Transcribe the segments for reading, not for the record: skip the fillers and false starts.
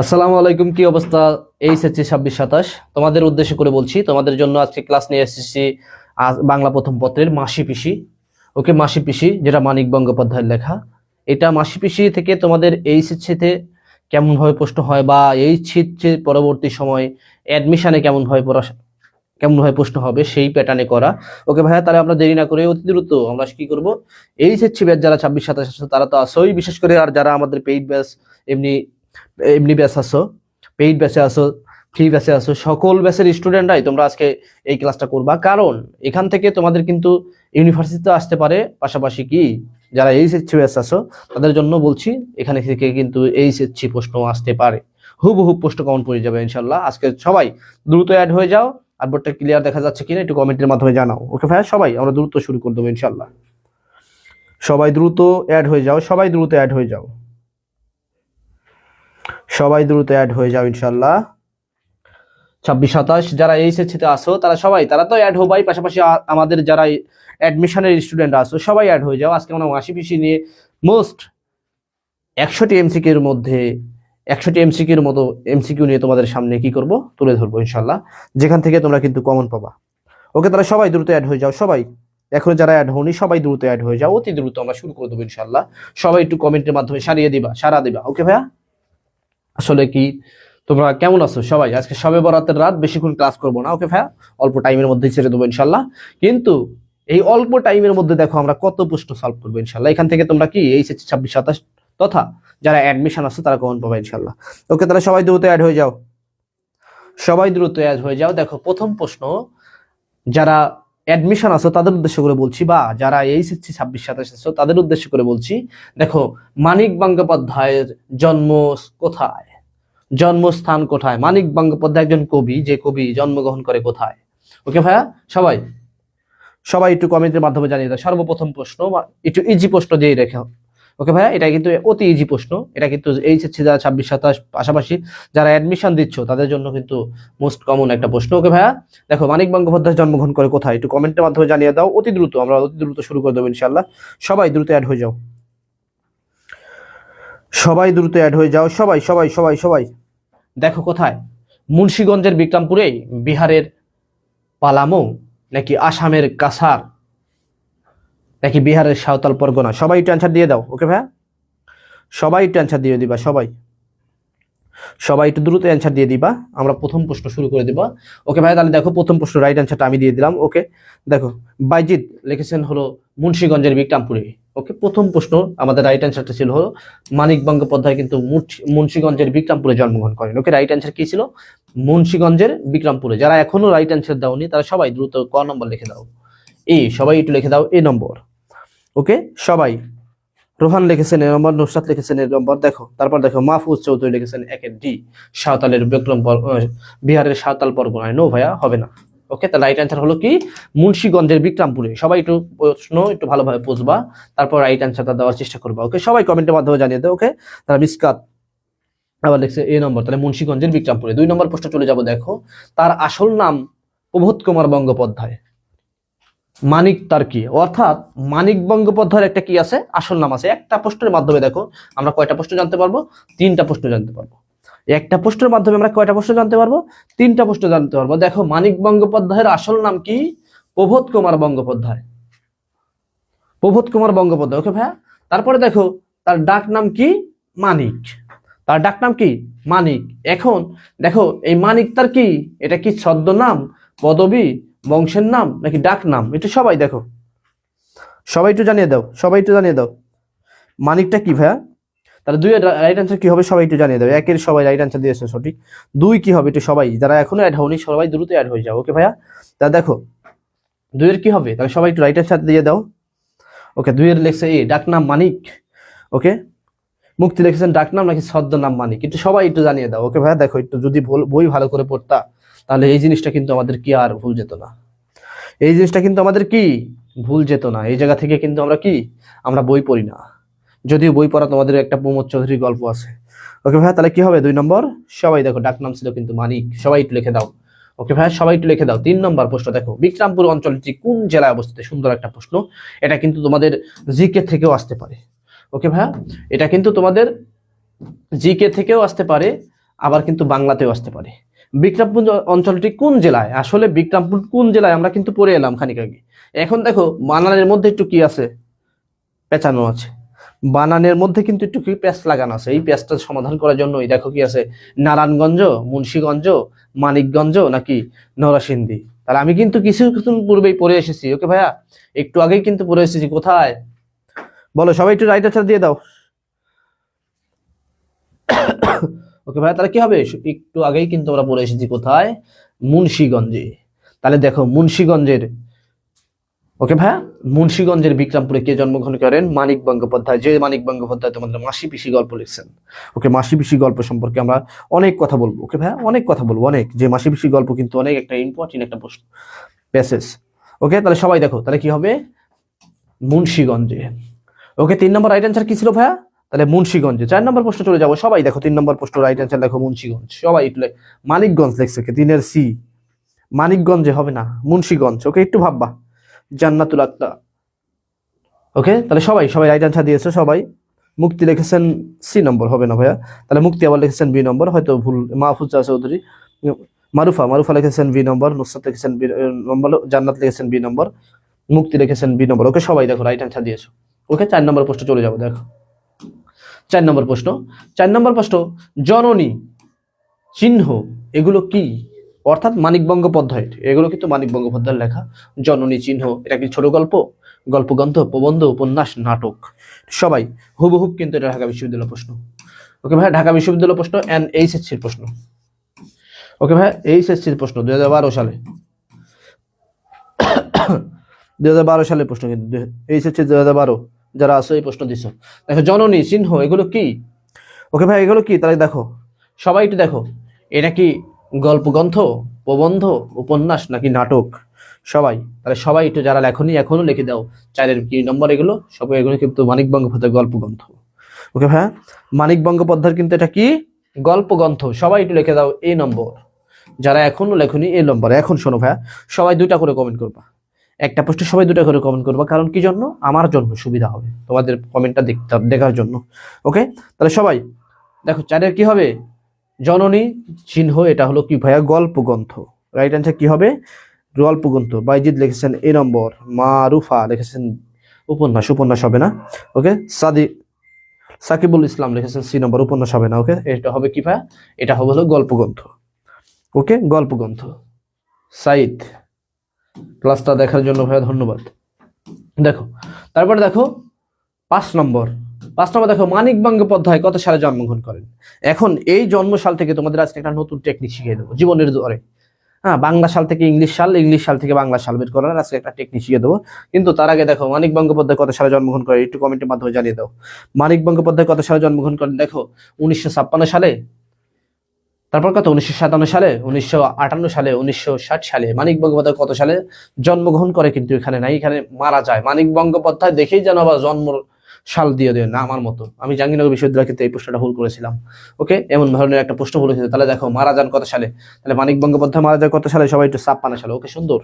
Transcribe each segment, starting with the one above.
আসসালামু আলাইকুম, কি অবস্থা? এইচএসসি 26-27 তোমাদের উদ্দেশ্য করে বলছি। তোমাদের জন্য আজকে ক্লাস নিয়ে এসেছি বাংলা প্রথম পত্রের মাসি পিসি। ওকে, মাসি পিসি যেটা মানিক বন্দ্যোপাধ্যায়ের লেখা, এটা মাসি পিসি থেকে তোমাদের এইচএসসিতে কেমন ভাবে প্রশ্ন হয় বা এইচএসসি পরবর্তী সময় অ্যাডমিশনে কেমন ভাবে প্রশ্ন হবে সেই প্যাটার্নে করা। ওকে ভাইয়া, তাহলে আমরা দেরি না করে অতি দ্রুত আমরা কি করব, এইচএসসি ব্যাচ যারা 26-27 আছে তারা তো আসোই, বিশেষ করে আর যারা আমাদের পেইড ব্যাচ এমনি এমনি ব্যাচ আসো, পেইড ব্যাচে আসো, ফ্রি ব্যাচে আসো, সকল ব্যাচের স্টুডেন্টরাই তোমরা আজকে এই ক্লাসটা করবা। কারণ এখান থেকে তোমাদের কিন্তু ইউনিভার্সিটিতে আসতে পারে, পাশাপাশি কি যারা এইচএসসি ব্যাচ আসো তাদের জন্য বলছি, এখানে থেকে কিন্তু এইচএসসি প্রশ্ন আসতে পারে, হুবহু প্রশ্ন কমন পড়ে যাবে ইনশাল্লাহ। আজকে সবাই দ্রুত অ্যাড হয়ে যাও। আর বোর্ডটা ক্লিয়ার দেখা যাচ্ছে কিনা একটু কমেন্টের মাধ্যমে জানাও। ওকে ভাইয়া, সবাই আমরা দ্রুত শুরু করে দেবো ইনশাল্লাহ। সবাই দ্রুত অ্যাড হয়ে যাও, সবাই দ্রুত অ্যাড হয়ে যাও, সবাই দ্রুত অ্যাড হয়ে যাও ইনশাল্লাহ। 26-27 যারা এইচএসসিতে আসো তারা তো অ্যাড হবাই, পাশাপাশি আমাদের যারা অ্যাডমিশনের স্টুডেন্ট আসো সবাই অ্যাড হয়ে যাও। আজকে আমরা মাসি পিসি নিয়ে মোস্ট 100টি এমসিকিউর মধ্যে 100টি এমসিকিউর মতো এমসিকিউ নিয়ে তোমাদের সামনে কি করব, তুলে ধরবো ইনশাল্লাহ, যেখান থেকে তোমরা কিন্তু কমন পাবা। ওকে, তাহলে সবাই দ্রুত অ্যাড হয়ে যাও। সবাই এখন যারা অ্যাড হওনি সবাই দ্রুত অ্যাড হয়ে যাও, অতি দ্রুত আমরা শুরু করে দেবো ইনশাল্লাহ। সবাই একটু কমেন্টের মাধ্যমে সারা দিবা। ওকে ভাইয়া, আসলে কি তোমরা কেমন আছো সবাই? আজকে সবে বরাতের রাত, বেশিক্ষণ ক্লাস করবো না। ওকে ভাইয়া, অল্প টাইমের মধ্যেই ছেড়ে দেবো ইনশাল্লাহ। কিন্তু এই অল্প টাইমের মধ্যে দেখো আমরা কত প্রশ্ন সলভ করবো ইনশাল্লাহ। এখান থেকে তোমরা কি এইচএসসি 26-27 তথা যারা অ্যাডমিশন আছে তারা কমন পাবে ইনশাল্লাহ। ওকে, তাহলে সবাই দ্রুত অ্যাড হয়ে যাও, সবাই দ্রুত অ্যাড হয়ে যাও। দেখো প্রথম প্রশ্ন, যারা অ্যাডমিশন আছো তাদের উদ্দেশ্য করে বলছি, বা যারা এইচএসসি 26-27 আছো তাদের উদ্দেশ্য করে বলছি। দেখো, মানিক বন্দ্যোপাধ্যায়ের জন্ম কোথায়, জন্মস্থান কোথায়? মানিক বন্দ্যোপাধ্যায় একজন কবি, যে কবি জন্মগ্রহণ করে কোথায়? ওকে ভাইয়া, সবাই সবাই একটু কমেন্টের মাধ্যমে জানিয়ে দাও। সর্বপ্রথম প্রশ্ন, একটু ইজি প্রশ্ন দিয়ে রেখো। ওকে ভাইয়া, এটা কিন্তু অতি ইজি প্রশ্ন, এটা কিন্তু এইচএসসি যারা 26-27 পাশাপাশি যারা অ্যাডমিশন দিচ্ছ তাদের জন্য কিন্তু মোস্ট কমন একটা প্রশ্ন। ওকে ভাইয়া, দেখো মানিক বন্দ্যোপাধ্যায় জন্মগ্রহণ করে কোথায়, একটু কমেন্টের মাধ্যমে জানিয়ে দাও অতি দ্রুত। আমরা অতি দ্রুত শুরু করে দেবো ইনশাল্লাহ। সবাই দ্রুত অ্যাড হয়ে যাও, সবাই দ্রুত অ্যাড হয়ে যাও, সবাই সবাই সবাই সবাই। দেখো কোথায়, মুন্সিগঞ্জের বিক্রমপুরে, বিহারের পালামো, নাকি আসামের কাছাড়, নাকি বিহারের সাঁওতাল পরগনা? সবাই একটু অ্যান্সার দিয়ে দাও। ওকে ভাইয়া, সবাই একটু অ্যান্সার দিয়ে দিবা, সবাই সবাই একটু দ্রুত অ্যান্সার দিয়ে দিবা। আমরা প্রথম প্রশ্ন শুরু করে দিবা। ওকে ভাই, তাহলে দেখো প্রথম প্রশ্ন রাইট অ্যান্সারটা আমি দিয়ে দিলাম। ওকে, দেখো বাইজিৎ লিখেছেন হলো মুন্সিগঞ্জের বিক্রমপুরে। ওকে, প্রথম প্রশ্ন আমাদের রাইট অ্যান্সারটা ছিল হলো মানিক বন্দ্যোপাধ্যায় কিন্তু মুন্সিগঞ্জের বিক্রমপুরে জন্মগ্রহণ করেন। ওকে, রাইট অ্যান্সার কি ছিল? মুন্সিগঞ্জের বিক্রমপুরে। যারা এখনো রাইট অ্যান্সার দাওনি তারা সবাই দ্রুত ক নম্বর লিখে দাও, সবাই একটু লিখে দাও এ নম্বর। ওকে, সবাই। রোহান লিখেছেন এ নম্বর, নুসরাত লিখেছেন এ নম্বর। দেখো তারপর দেখো মাহফুজ চৌধুরী লিখেছেন একের ডি, সাঁওতালের বিহারের সাঁওতাল পরগনায়। নো ভাইয়া, হবে না। ওকে, তাহলে রাইট অ্যান্সার হলো কি মুন্সিগঞ্জের বিক্রমপুরে। সবাই একটু প্রশ্ন একটু ভালোভাবে বুঝবা, তারপর রাইট অ্যান্সারটা দেওয়ার চেষ্টা করবা। ওকে, সবাই কমেন্টের মাধ্যমে জানিয়ে দাও। ওকে, তারা মিসকাত আবার লিখছে এ নম্বর, তাহলে মুন্সিগঞ্জের বিক্রমপুরে। 2 নম্বর প্রশ্ন চলে যাব। দেখো, তার আসল নাম প্রবোধ কুমার বন্দ্যোপাধ্যায়। মানিক তার কি, অর্থাৎ মানিক বন্দ্যোপাধ্যায়ের একটা কি আছে, আসল নাম আছে। একটা প্রশ্নের মাধ্যমে দেখো আমরা কয়টা প্রশ্ন জানতে পারবো? 3টা প্রশ্ন জানতে পারবো। একটা প্রশ্নের মাধ্যমে আমরা কয়টা প্রশ্ন জানতে পারবো? 3টা প্রশ্ন জানতে পারবো। দেখো, মানিক বন্দ্যোপাধ্যায়ের আসল নাম কি? প্রবোধ কুমার বন্দ্যোপাধ্যায়, প্রবোধ কুমার বন্দ্যোপাধ্যায়। ওকে ভাইয়া, তারপরে দেখো তার ডাক নাম কি? মানিক। তার ডাক নাম কি? মানিক। এখন দেখো এই মানিক তার কি, এটা কি ছদ্মনাম, পদবী, বংশের নাম, নাকি ডাক নাম? এটা সবাই দেখো, সবাই একটু জানিয়ে দাও, সবাই একটু জানিয়ে দাও মানিকটা কি ভাইয়া। তাহলে 2 এর রাইট অ্যান্সার কি হবে সবাই একটু জানিয়ে দাও। 1 এর সবাই রাইট অ্যান্সার দিয়েছে সঠিক, 2 কি হবে একটু সবাই যারা এখনো অ্যাড হওনি সবাই দ্রুত অ্যাড হয়ে যাও। ওকে ভাইয়া, তা দেখো 2 এর কি হবে, তাহলে সবাই একটু রাইট অ্যান্সার দিয়ে দাও। ওকে, 2 এর লেখছে এ, ডাক নাম মানিক। ওকে, মুক্তি লিখেছেন ডাক নাম নাকি ছদ্মনাম মানিক, একটু সবাই একটু জানিয়ে দাও। ওকে ভাইয়া, দেখো একটু যদি বই ভালো করে পড়তা তাহলে এই জিনিসটা কিন্তু আমাদের কি আর ভুল যেত না, এই জিনিসটা কিন্তু আমাদের কি ভুল যেত না। এই জায়গা থেকে কিন্তু আমরা বই পড়ি না, যদিও বই পড়া তোমাদের একটা প্রমোদ চৌধুরীর গল্প আছে। ওকে ভাইয়া, তাহলে কি হবে 2 নম্বর? সবাই দেখো ডাক নাম ছিল কিন্তু মানিক, সবাই একটু লিখে দাও। ওকে ভাইয়া, সবাই একটু লিখে দাও। 3 নম্বর প্রশ্ন, দেখো বিক্রমপুর অঞ্চলটি কোন জেলায় অবস্থিত? সুন্দর একটা প্রশ্ন, এটা কিন্তু তোমাদের জিকে থেকেও আসতে পারে। ওকে ভাইয়া, এটা কিন্তু তোমাদের জিকে থেকেও আসতে পারে, আবার কিন্তু বাংলাতেও আসতে পারে। বিক্রমপুর অঞ্চলটি কোন জেলায়? আসলে বিক্রমপুর কোন জেলায় আমরা কিন্তু পড়ে এলাম খানিক আগে। এখন দেখো বানানের মধ্যে একটু কি আছে, পেঁচানো আছে। বানানের মধ্যে কিন্তু একটু কি প্যাচ লাগানো আছে। এই প্যাচটা সমাধান করার জন্য দেখো কি আছে, নারায়ণগঞ্জ, মুন্সিগঞ্জ, মানিকগঞ্জ নাকি নরসিংদী। তাহলে আমি কিন্তু কিছুক্ষণ পূর্বেই পড়ে এসেছি। ওকে ভাইয়া, একটু আগেই কিন্তু পড়ে এসেছি। কোথায় বলো সবাই, একটু রাইট আনসার দিয়ে দাও। ওকে ভাইয়া, তাহলে কি হবে, একটু আগেই কিন্তু আমরা পড়ে এসেছি কোথায়, মুন্সিগঞ্জে। তাহলে দেখো মুন্সিগঞ্জের, ওকে ভাইয়া, মুন্সিগঞ্জের বিক্রমপুরে কে জন্মগ্রহণ করেন? মানিক বন্দ্যোপাধ্যায়। যে মানিক বন্দ্যোপাধ্যায় তোমাদের মাসি পিসি গল্প লিখছেন। ওকে, মাসি পিসি গল্প সম্পর্কে আমরা অনেক কথা বলবো। ওকে ভাইয়া, অনেক কথা বলবো, অনেক। যে মাসি পিসি গল্প কিন্তু অনেক একটা ইম্পর্টেন্ট একটা প্রশ্ন, প্যাসেজ। ওকে, তাহলে সবাই দেখো, তাহলে কি হবে, মুন্সিগঞ্জে। ওকে, 3 নম্বর রাইট অ্যান্সার কি ছিল ভাইয়া? তাহলে মুন্সিগঞ্জে। 4 নম্বর প্রশ্ন চলে যাবো। সবাই দেখো 3 নম্বর প্রশ্ন রাইট অ্যান্সার দেখো মুন্সিগঞ্জ। সবাই একটু মানিকগঞ্জ লেখছে কে, 3-এর সি। মানিকগঞ্জে হবে না, মুন্সিগঞ্জ। ওকে, একটু ভাববা। জান্নাতুল আক্তার। ওকে, তাহলে সবাই সবাই রাইট অ্যান্সার দিয়েছে সবাই। মুক্তি লিখেছেন সি নম্বর, হবে না ভাইয়া। তাহলে মুক্তি আবার লিখেছেন বি নম্বর, হয়তো ভুল। মাহফুজা চৌধুরী, মারুফা লিখেছেন বি নম্বর, নুসরাত লিখেছেন বি নম্বর, জান্নাত লিখেছেন বি নম্বর, মুক্তি লিখেছেন বি নম্বর। ওকে, সবাই দেখো রাইট অ্যান্সার দিয়েছো। ওকে, 4 নম্বর প্রশ্ন চলে যাবো। দেখো 4 নম্বর প্রশ্ন। 4 নম্বর প্রশ্ন, জননী চিহ্ন এগুলো কি? অর্থাৎ মানিক বন্দ্যোপাধ্যায়ের, এগুলো কিন্তু মানিক বন্দ্যোপাধ্যায়ের লেখা। জননী চিহ্ন, এটা কি ছোট গল্প, গল্পগ্রন্থ, প্রবন্ধ, উপন্যাস, নাটক? সবাই হুবহুব কিন্তু এটা ঢাকা বিশ্ববিদ্যালয় প্রশ্ন। ওকে ভাই, ঢাকা বিশ্ববিদ্যালয় প্রশ্ন এন্ড এইচএসসির প্রশ্ন। ওকে ভাই, এইচএসসির প্রশ্ন 2012 সালে, 2012 সালের প্রশ্ন কিন্তু, এইচএসসি 2012 যারা আছে এই প্রশ্ন দিছো। দেখো জননী চিহ্ন এগুলো কি? ওকে ভাই, এগুলো কি? তাহলে দেখো সবাই একটু দেখো, এটা কি গল্পগ্রন্থ, প্রবন্ধ, উপন্যাস নাকি নাটক? সবাই তাহলে সবাই একটু, যারা লেখনি এখনো লিখে দাও 4-এর কি নম্বর এগুলো। সবাই এগুলো কিন্তু মানিক বন্দ্যোপাধ্যায়ের গল্পগ্রন্থ। ওকে ভাই, মানিক বন্দ্যোপাধ্যায়ের কিন্তু এটা কি, গল্পগ্রন্থ। সবাই একটু লিখে দাও এই নম্বর, যারা এখনো লেখনি এই নম্বর। এখন শোনো ভাইয়া, সবাই 2টা করে কমেন্ট করবা। একটা পোস্টে সবাই 2টা করে কমেন্ট করবা। কারণ কি জন্য? আমার জন্য সুবিধা হবে, তোমাদের কমেন্টটা দেখার জন্য। ওকে, তাহলে সবাই দেখো 4-এর কি হবে, জননী চিহ্ন, এটা হলো কি ভাইয়া, গল্পগ্রন্থ। রাইট অ্যান্সার কি হবে, গল্পগ্রন্থ। বাইজিদ লিখেছেন এ নম্বর, মারুফা লিখেছেন উপন্যাস, উপন্যাস হবে না। ওকে, সাকিবুল ইসলাম লিখেছেন সি নম্বর, উপন্যাস হবে না। ওকে, এটা হবে কি ভাইয়া, এটা হবে হলো গল্পগ্রন্থ। ওকে, গল্পগ্রন্থ। সাইদ, ক্লাসটা দেখার জন্য ভাইয়া ধন্যবাদ। দেখো তারপরে দেখো 5 নম্বর দেখো, মানিক বন্দ্যোপাধ্যায় কত সালে জন্মগ্রহণ করেন? এখন এই জন্মসাল থেকে তোমাদের আজকে একটা নতুন টেকনিক শিখিয়ে দেবো জীবনের দরে। হ্যাঁ, বাংলা সাল থেকে ইংলিশ সাল, ইংলিশ সাল থেকে বাংলা সাল বের করার আজকে একটা টেকনিক শিখিয়ে দেবো। কিন্তু তার আগে দেখো মানিক বন্দ্যোপাধ্যায় কত সালে জন্মগ্রহণ করে, একটু কমেন্টের মাধ্যমে জানিয়ে দাও। মানিক বন্দ্যোপাধ্যায় কত সালে জন্মগ্রহণ করেন? দেখো 1956 সালে, তারপর কত, 1957 সালে, 1958 সালে, 1960 সালে। মানিক বন্দ্যোপাধ্যায় কত সালে জন্মগ্রহণ করে কিন্তু এখানে নাই, এখানে মারা যায়। মানিক বন্দ্যোপাধ্যায় দেখেই যেন আবার জন্ম সাল দিয়ে দেয় না আমার মতো। আমি জাহাঙ্গীরনগর বিশ্ববিদ্যালয় ক্ষেত্রে এই প্রশ্নটা ভুল করেছিলাম। ওকে, এমন ধরনের একটা প্রশ্ন বলেছিল। তাহলে দেখো মারা যান কত সালে, তাহলে মানিক বন্দ্যোপাধ্যায় মারা যায় কত সালে, সবাই একটু 56 সালে। ওকে, সুন্দর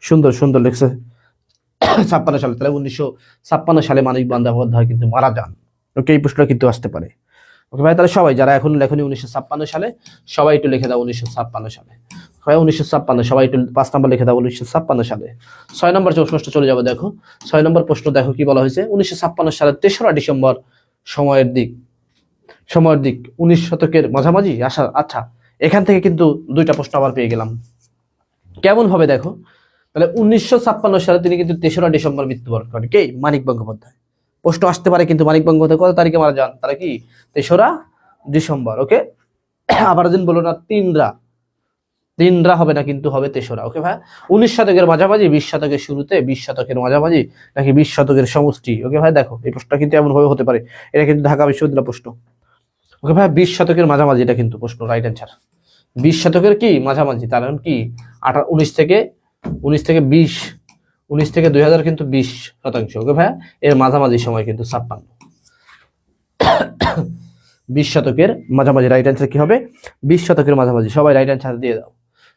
সুন্দর সুন্দর লিখছে 56 সালে। তাহলে 1956 সালে মানিক বন্দ্যোপাধ্যায় কিন্তু মারা যান। ওকে, এই প্রশ্নটা কিন্তু আসতে পারে। ওকে ভাই, তাহলে সবাই যারা এখন লেখনি 1956 সালে, সবাই একটু লিখে দাও 1956 সালে। ভাই 1956, সবাই একটু 5 নম্বর লিখে দাও 1956 সালে। 6 নম্বর প্রশ্নটা চলে যাবে। দেখো 6 নম্বর প্রশ্ন দেখো কি বলা হয়েছে, 1956 সালের 3রা ডিসেম্বর সময়ের দিক 19 শতকের মাঝামাঝি আসা। আচ্ছা, এখান থেকে কিন্তু 2টা প্রশ্ন আবার পেয়ে গেলাম। কেমন হবে দেখো, তাহলে 1956 সালে তিনি কিন্তু 3রা ডিসেম্বর মৃত্যুবরণ করেন। কে? মানিক বন্দ্যোপাধ্যায়। প্রশ্ন আসতে পারে কিন্তু মানিক বন্দ্যোপাধ্যায় কত তারিখে মারা যান, তারা কি 3রা ডিসেম্বর। ওকে, আবার দিন বলো না, 3রা হবে না, কিন্তু হবে 3রা। ওকে ভাই, 19 শতকের মাঝামাঝি, 20 শতকের শুরুতে, 20 শতকের মাঝামাঝি নাকি 20 শতকের সমষ্টি? ওকে ভাই, দেখো এই প্রশ্নটা কিন্তু এমন ভাবে হতে পারে, এটা কিন্তু ঢাকা বিশ্ববিদ্যালয় প্রশ্ন। ওকে ভাই, 20 শতকের মাঝামাঝি, এটা কিন্তু প্রশ্ন রাইট অ্যান্সার। 20 শতকের কি মাঝামাঝি, তার মানে কি 19 থেকে 20, 19 থেকে 2000 কিন্তু 20%। ওকে ভাই, এর মাঝামাঝি সময় কিন্তু 56। 20 শতকের মাঝামাঝি, রাইট অ্যান্সার কি হবে, 20 শতকের মাঝামাঝি। সবাই রাইট অ্যান্সার দিয়ে দাও।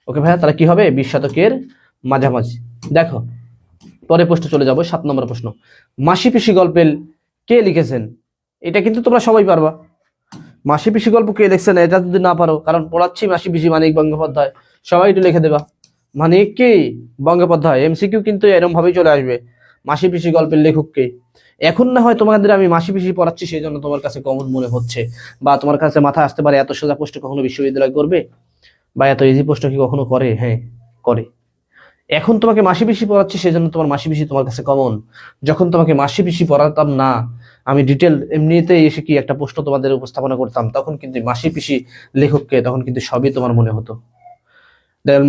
ওকে ভাইয়া, তাহলে কি হবে, 20 শতকের মাঝামাঝি। দেখো পরে প্রশ্ন চলে যাবো, 7 নম্বর প্রশ্ন। মাসি পিসি গল্পের কে লিখেছেন, এটা কিন্তু তোমরা সবাই পারবা। মাসি পিসি গল্প কে লিখছেন এটা যদি না পারো, কারণ পড়াচ্ছি মাসি পিসি মানিক বন্দ্যোপাধ্যায়, সবাই একটু লিখে দেবা মানিক কি বন্দ্যোপাধ্যায়। এমসিকিউ কিন্তু এরকম ভাবেই চলে আসবে, মাসি পিসি গল্পের লেখক কে। এখন না হয় তোমাদের আমি মাসি পিসি পড়াচ্ছি সেই জন্য তোমার কাছে কমন মনে হচ্ছে, বা তোমার কাছে মাথায় আসতে পারে এত সোজা প্রশ্ন কখনো বিশ্ববিদ্যালয় করবে, বা এত ইজি প্রশ্ন কি কখনো করে? হ্যাঁ করে। এখন তোমাকে মাসি পিসি পড়াচ্ছি সেই জন্য তোমার মাসি পিসি তোমার কাছে কমন। যখন তোমাকে মাসি পিসি পড়াতাম না, আমি ডিটেল এমনিতে এসে কি একটা প্রশ্ন তোমাদের উপস্থাপনা করতাম, তখন কিন্তু মাসি পিসি লেখককে তখন কিন্তু সবই তোমার মনে হতো।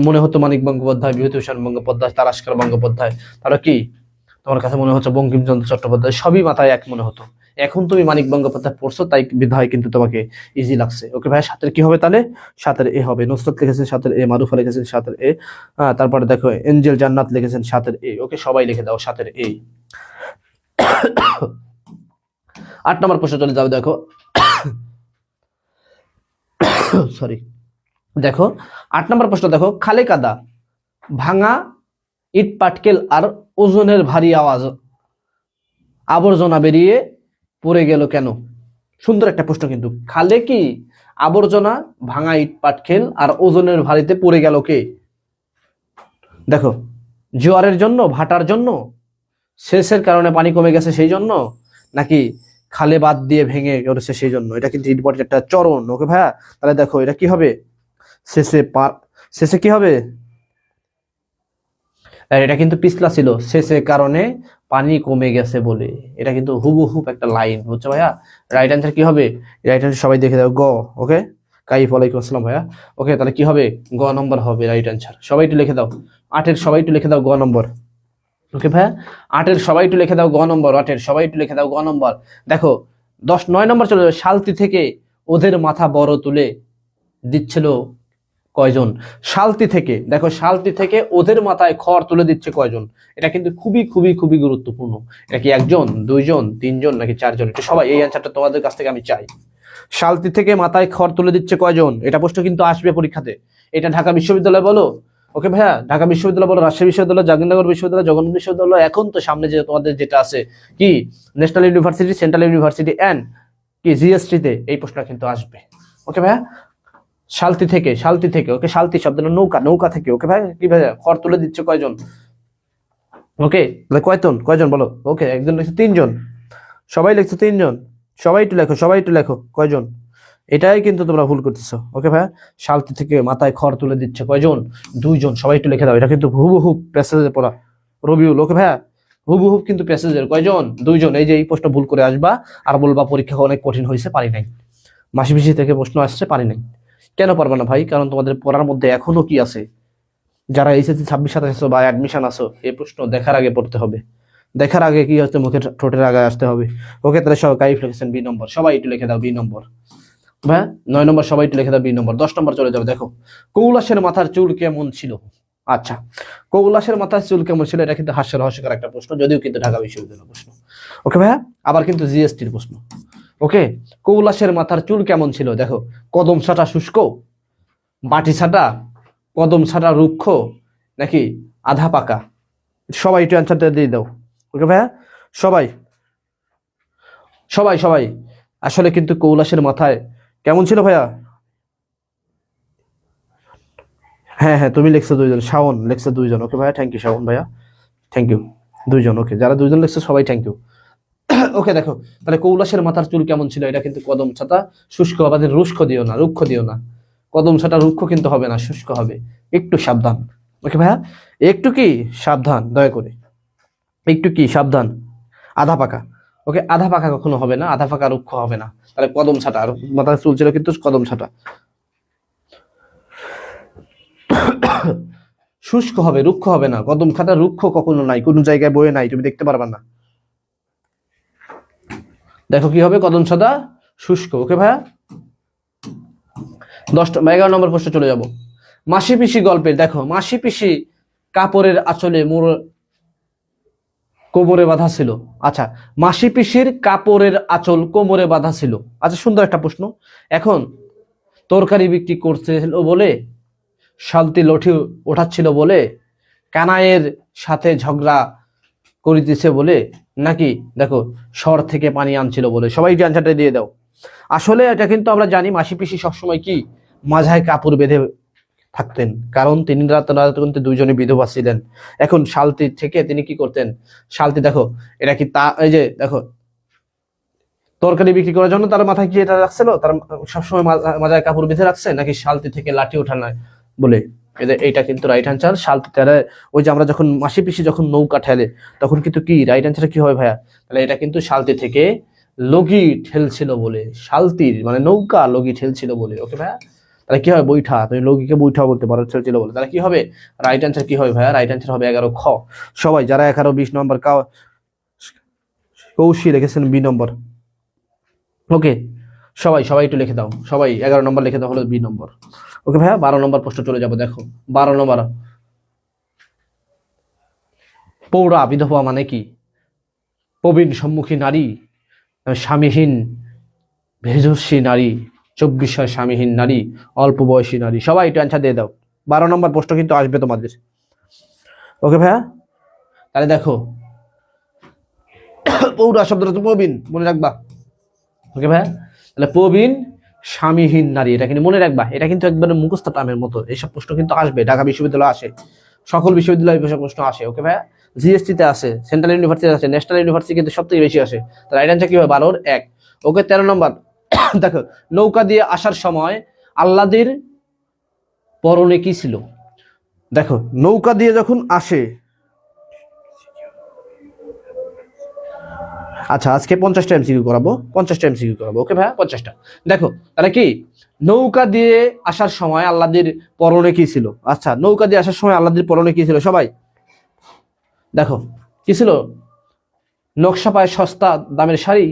মনে হতো মানিক বন্দ্যোপাধ্যায়, বিভূতিভূষণ বন্দ্যোপাধ্যায়, তারাশঙ্কর বন্দ্যোপাধ্যায়, তারা কি তোমার কাছে মনে হচ্ছে বঙ্কিমচন্দ্র চট্টোপাধ্যায়, সবই মাথায় এক মনে হতো। এখন তুমি মানিক বন্দ্যোপাধ্যায় পড়ছো তাই বিধায় কিন্তু তোমাকে ইজি লাগছে। ওকে ভাই, সাতের কি হবে তাহলে? সাতের এ হবে। নুসরত লিখেছেন সাতের এ, মারুফা লিখেছেন সাতের এ, তারপরে দেখো এঞ্জেল জান্নাত লিখেছেন সাতের এ। ওকে, সবাই লিখে দাও সাতের এ। 8 নম্বর প্রশ্ন চলে যাবে, দেখো সরি, দেখো 8 নম্বর প্রশ্ন দেখো, খালে কাদা, ভাঙা ইট পাটকেল আর ওজনের ভারী আওয়াজ, আবর্জনা বেরিয়ে পড়ে গেল কেন? সুন্দর একটা প্রশ্ন কিন্তু। খালে কি আবর্জনা, ভাঙা ইট পাটকেল আর ওজনের ভারীতে পড়ে গেল কে? দেখো, জোয়ারের জন্য, ভাটার জন্য, সেচের কারণে পানি কমে গেছে সেই জন্য, নাকি খালে বাদ দিয়ে ভেঙে গেছে সেই জন্য? এটা কিন্তু ইম্পর্টেন্ট একটা চরণ। ওকে ভাইয়া, তাহলে দেখো এটা কি হবে? শেষে কি হবে? এটা কিন্তু পিছলা ছিল, শেষের কারণে পানি কমে গেছে বলে। এটা কিন্তু হুবহুব একটা লাইন, বুঝছো ভাইয়া? রাইট অ্যান্সার কি হবে? রাইট অ্যান্সার সবাই দেখে দাও, গ। ওকে, কাইফ ওয়ালাইকুম আসসালাম ভাইয়া। ওকে, তাহলে কি হবে? গ নম্বর হবে রাইট অ্যান্সার। সবাই একটু লিখে দাও, 8-এর সবাই একটু লিখে দাও গ নম্বর। ওকে ভাইয়া, 8-এর সবাই একটু লিখে দাও গ নম্বর, 8-এর সবাই একটু লিখে দাও গ নম্বর। দেখো 9 নম্বর চলে যাবে, শালতি থেকে ওদের মাথা বড় তুলে দিচ্ছিল কয়জন? শালতি থেকে, দেখো শালতি থেকে ওদের মাথায় খড় তুলে দিচ্ছে কয়জন? এটা কিন্তু খুবই খুবই খুবই গুরুত্বপূর্ণ। এটা কি 1 জন, 2 জন, 3 জন, নাকি 4 জন? এটা সবাই এই অ্যান্সারটা তোমাদের কাছ থেকে আমি চাই। শালতি থেকে মাথায় খড় তুলে দিচ্ছে কয়জন? এটা প্রশ্ন কিন্তু আসবে পরীক্ষাতে। এটা ঢাকা বিশ্ববিদ্যালয় বলো, ওকে ভাইয়া, ঢাকা বিশ্ববিদ্যালয় বলো, রাজশাহী বিশ্ববিদ্যালয়, জাহাঙ্গীরনগর বিশ্ববিদ্যালয়, জগন্নাথ বিশ্ববিদ্যালয়, এখন তো সামনে যে তোমাদের যেটা আছে কি national university, central university and কি জিএসটি তে এই প্রশ্ন কিন্তু আসবে। ওকে ভাইয়া, শালতি থেকে, শালতি থেকে, ওকে, শালতি শব্দটা নৌকা, নৌকা থেকে। ওকে ভাই, কি ভাইয়া, খড় তুলে দিচ্ছে কয়জন? ওকে, তাহলে কয়জন বলো? ওকে, একজন লিখছে 3 জন, সবাই লিখছো 3 জন, সবাই একটু লেখো, সবাই একটু লেখো কয়জন? এটাই কিন্তু তোমরা ভুল করতেছো। ওকে ভাইয়া, শালতি থেকে মাথায় খড় তুলে দিচ্ছে কয়জন? 2 জন, সবাই একটু লিখে দাও। এটা কিন্তু হুবহু প্যাসেজে পড়া রবিউল। ওকে ভাইয়া, হুবহু কিন্তু প্যাসেজের কয়জন? 2 জন। এই যে এই প্রশ্ন ভুল করে আসবা আর বলবা পরীক্ষা অনেক কঠিন হয়েছে, পারি নাই, মাসি পিসি থেকে প্রশ্ন আসছে, পারি নাই। কেন পারবে না ভাই? কারণ তোমাদের পড়ার মধ্যে এখনো কি আছে, যারা এইচএসসি 26-27 বা অ্যাডমিশন আসো, এই প্রশ্ন দেখার আগে পড়তে হবে। দেখার আগে কি হচ্ছে, মুখে ঠোঁটের আগে আসতে হবে। ওকে, তাহলে সবাই কাইফ লিখেছেন বি নম্বর, সবাই একটু লিখে দাও বি নম্বর। হ্যাঁ, 9 নম্বর সবাই একটু লিখে দাও বি নম্বর। 10 নম্বর চলে যাবে, দেখো কৈলাসের মাথার চুল কেমন ছিল? আচ্ছা, কৈলাসের মাথার চুল কেমন ছিল, এটা কিন্তু হাস্যরহস্যকর একটা প্রশ্ন, যদিও কিন্তু ঢাকা বিশ্ববিদ্যালয়ের প্রশ্ন। ওকে ভাইয়া, আবার কিন্তু জিএসটির প্রশ্ন। ওকে, কৈলাসের মাথার চুল কেমন ছিল? দেখো, কদম ছাটা শুষ্ক, বাটি ছাটা, কদম ছাটা রুক্ষ, নাকি আধা পাকা? সবাই একটু অ্যান্সারটা দিয়ে দাও। ওকে ভাইয়া, সবাই সবাই সবাই আসলে কিন্তু কৈলাসের মাথায় কেমন ছিল ভাইয়া? হ্যাঁ হ্যাঁ, তুমি লিখছো 2 জন, শাওন লিখছো 2 জন। ওকে ভাইয়া, থ্যাংক ইউ শাওন ভাইয়া, থ্যাংক ইউ। 2 জন, ওকে, যারা 2 জন লিখছো সবাই থ্যাংক ইউ। ওকে, দেখো তাহলে কৈলাসের মাথার চুল কেমন ছিল, এটা কিন্তু কদম ছাতা শুষ্ক হবে, রুক্ষ দিও না, রুক্ষ দিও না, কদম ছাটা রুক্ষ কিন্তু হবে না, শুষ্ক হবে, একটু সাবধান। ওকে ভাইয়া, একটু কি সাবধান, দয়া করে একটু কি সাবধান। আধা পাকা, ওকে, আধা পাকা কখনো হবে না, আধা পাকা রুক্ষ হবে না। তাহলে কদম ছাটা, আর মাথার চুল ছিল কিন্তু কদম ছাটা, শুষ্ক হবে, রুক্ষ হবে না। কদম ছাটা রুক্ষ কখনো নাই, কোনো জায়গায় বয়ে নাই, তুমি দেখতে পারবা না। দেখো কি হবে, কদম ছাটা শুষ্ক। ওকে ভাইয়া, 11 নম্বর প্রশ্ন চলে যাব। মাসি পিসি গল্পের, দেখো মাসি পিসি কাপড়ের আঁচলে মোর কোমরে বাঁধা ছিল। আচ্ছা, মাসি পিসির কাপড়ের আঁচল কোমরে বাঁধা ছিল। আচ্ছা, সুন্দর একটা প্রশ্ন। এখন তরকারি বিক্রি করছিল বলে, শালতি লঠি ওঠাচ্ছিল বলে, কানাইয়ের সাথে ঝগড়া করিতেছে বলে, নাকি দেখো শহর থেকে পানি আনছিল বলে। সবাই একটু অ্যান্সারটা দিয়ে দাও। আসলে এটা কিন্তু আমরা জানি মাসি পিসি সবসময় কি মাঝায় কাপড় বেঁধে থাকতেন, কারণ তিনি কিন্তু দুইজনে বিধবা ছিলেন। এখন শালতি থেকে তিনি কি করতেন, শালতি দেখো এটা কি তা, এই যে দেখো তরকারি বিক্রি করার জন্য তার মাথায় কি এটা রাখছিল, তার সবসময় মাথায় কাপড় বেঁধে রাখছে, নাকি শালতি থেকে লাঠি ওঠানো বলে। এইটা কিন্তু রাইট অ্যান্সার। শালতি তারা ওই যে আমরা যখন মাসি পিসি যখন নৌকা ঠেলে তখন কিন্তু কি রাইট অ্যান্সার কি হয় ভাইয়া, তাহলে এটা কিন্তু শালতি থেকে লগি ঠেলছিল বলে, শালতির মানে নৌকা লগি ঠেলছিল বলে। ওকে ভাইয়া, তাহলে কি হবে বৈঠা, তুমি লগিকে বৈঠা বলতে পারো, ঠেলছিল বলে। তাহলে কি হবে রাইট অ্যান্সার, কি হবে ভাইয়া, রাইট অ্যান্সার হবে 11 খ। সবাই যারা 11 20 নম্বর কৌশি রেখেছেন বি নম্বর। ওকে সবাই সবাই একটু লিখে দাও, সবাই 11 নম্বর লিখে দাও হলো বি নম্বর। ওকে ভাইয়া 12 নম্বর প্রশ্ন চলে যাবো। দেখো 12 নম্বর, পৌরা বিধবা মানে কি? প্রবীণ সম্মুখী নারী, স্বামীহীন ভেজস্বী নারী, 24 স্বামীহীন নারী, অল্প বয়সী নারী। সবাই একটু অ্যান্সার দিয়ে দাও। 12 নম্বর প্রশ্ন কিন্তু আসবে তোমাদের। ওকে ভাইয়া, তাহলে দেখো পৌরা শব্দটা তো প্রবীণ, মনে রাখবা। ওকে ভাইয়া, তাহলে প্রবীণ স্বামীহীন নারী, এটা কিন্তু মনে রাখবা। এটা কিন্তু একবারে মুখস্থ টামের মতো, এইসব প্রশ্ন কিন্তু আসবে, ঢাকা বিশ্ববিদ্যালয়ে আসে, সকল বিশ্ববিদ্যালয়ে এসব প্রশ্ন আসে। ওকে ভাইয়া, জিএসটি তে আছে, সেন্ট্রাল ইউনিভার্সিটি আছে, ন্যাশনাল ইউনিভার্সিটি কিন্তু সব থেকে বেশি আসে। তাহলে রাইট অ্যান্সার কি হবে 12 1। ওকে 13 নম্বর দেখো নৌকা দিয়ে আসার সময় আল্লাদির পরনে কি ছিল? দেখো নৌকা দিয়ে যখন আসে, আচ্ছা আজকে 50টা এমসিকিউ করাবো, 50টা এমসিকিউ করাবো। ওকে ভাইয়া 50টা। দেখো তাহলে কি নৌকা দিয়ে আসার সময় আল্লাহদের পরনে কি ছিল? আচ্ছা নৌকা দিয়ে আসার সময় আল্লাহদের পরনে কি ছিল সবাই দেখো, কি ছিল? নকশা পায় সস্তা দামের শাড়ি,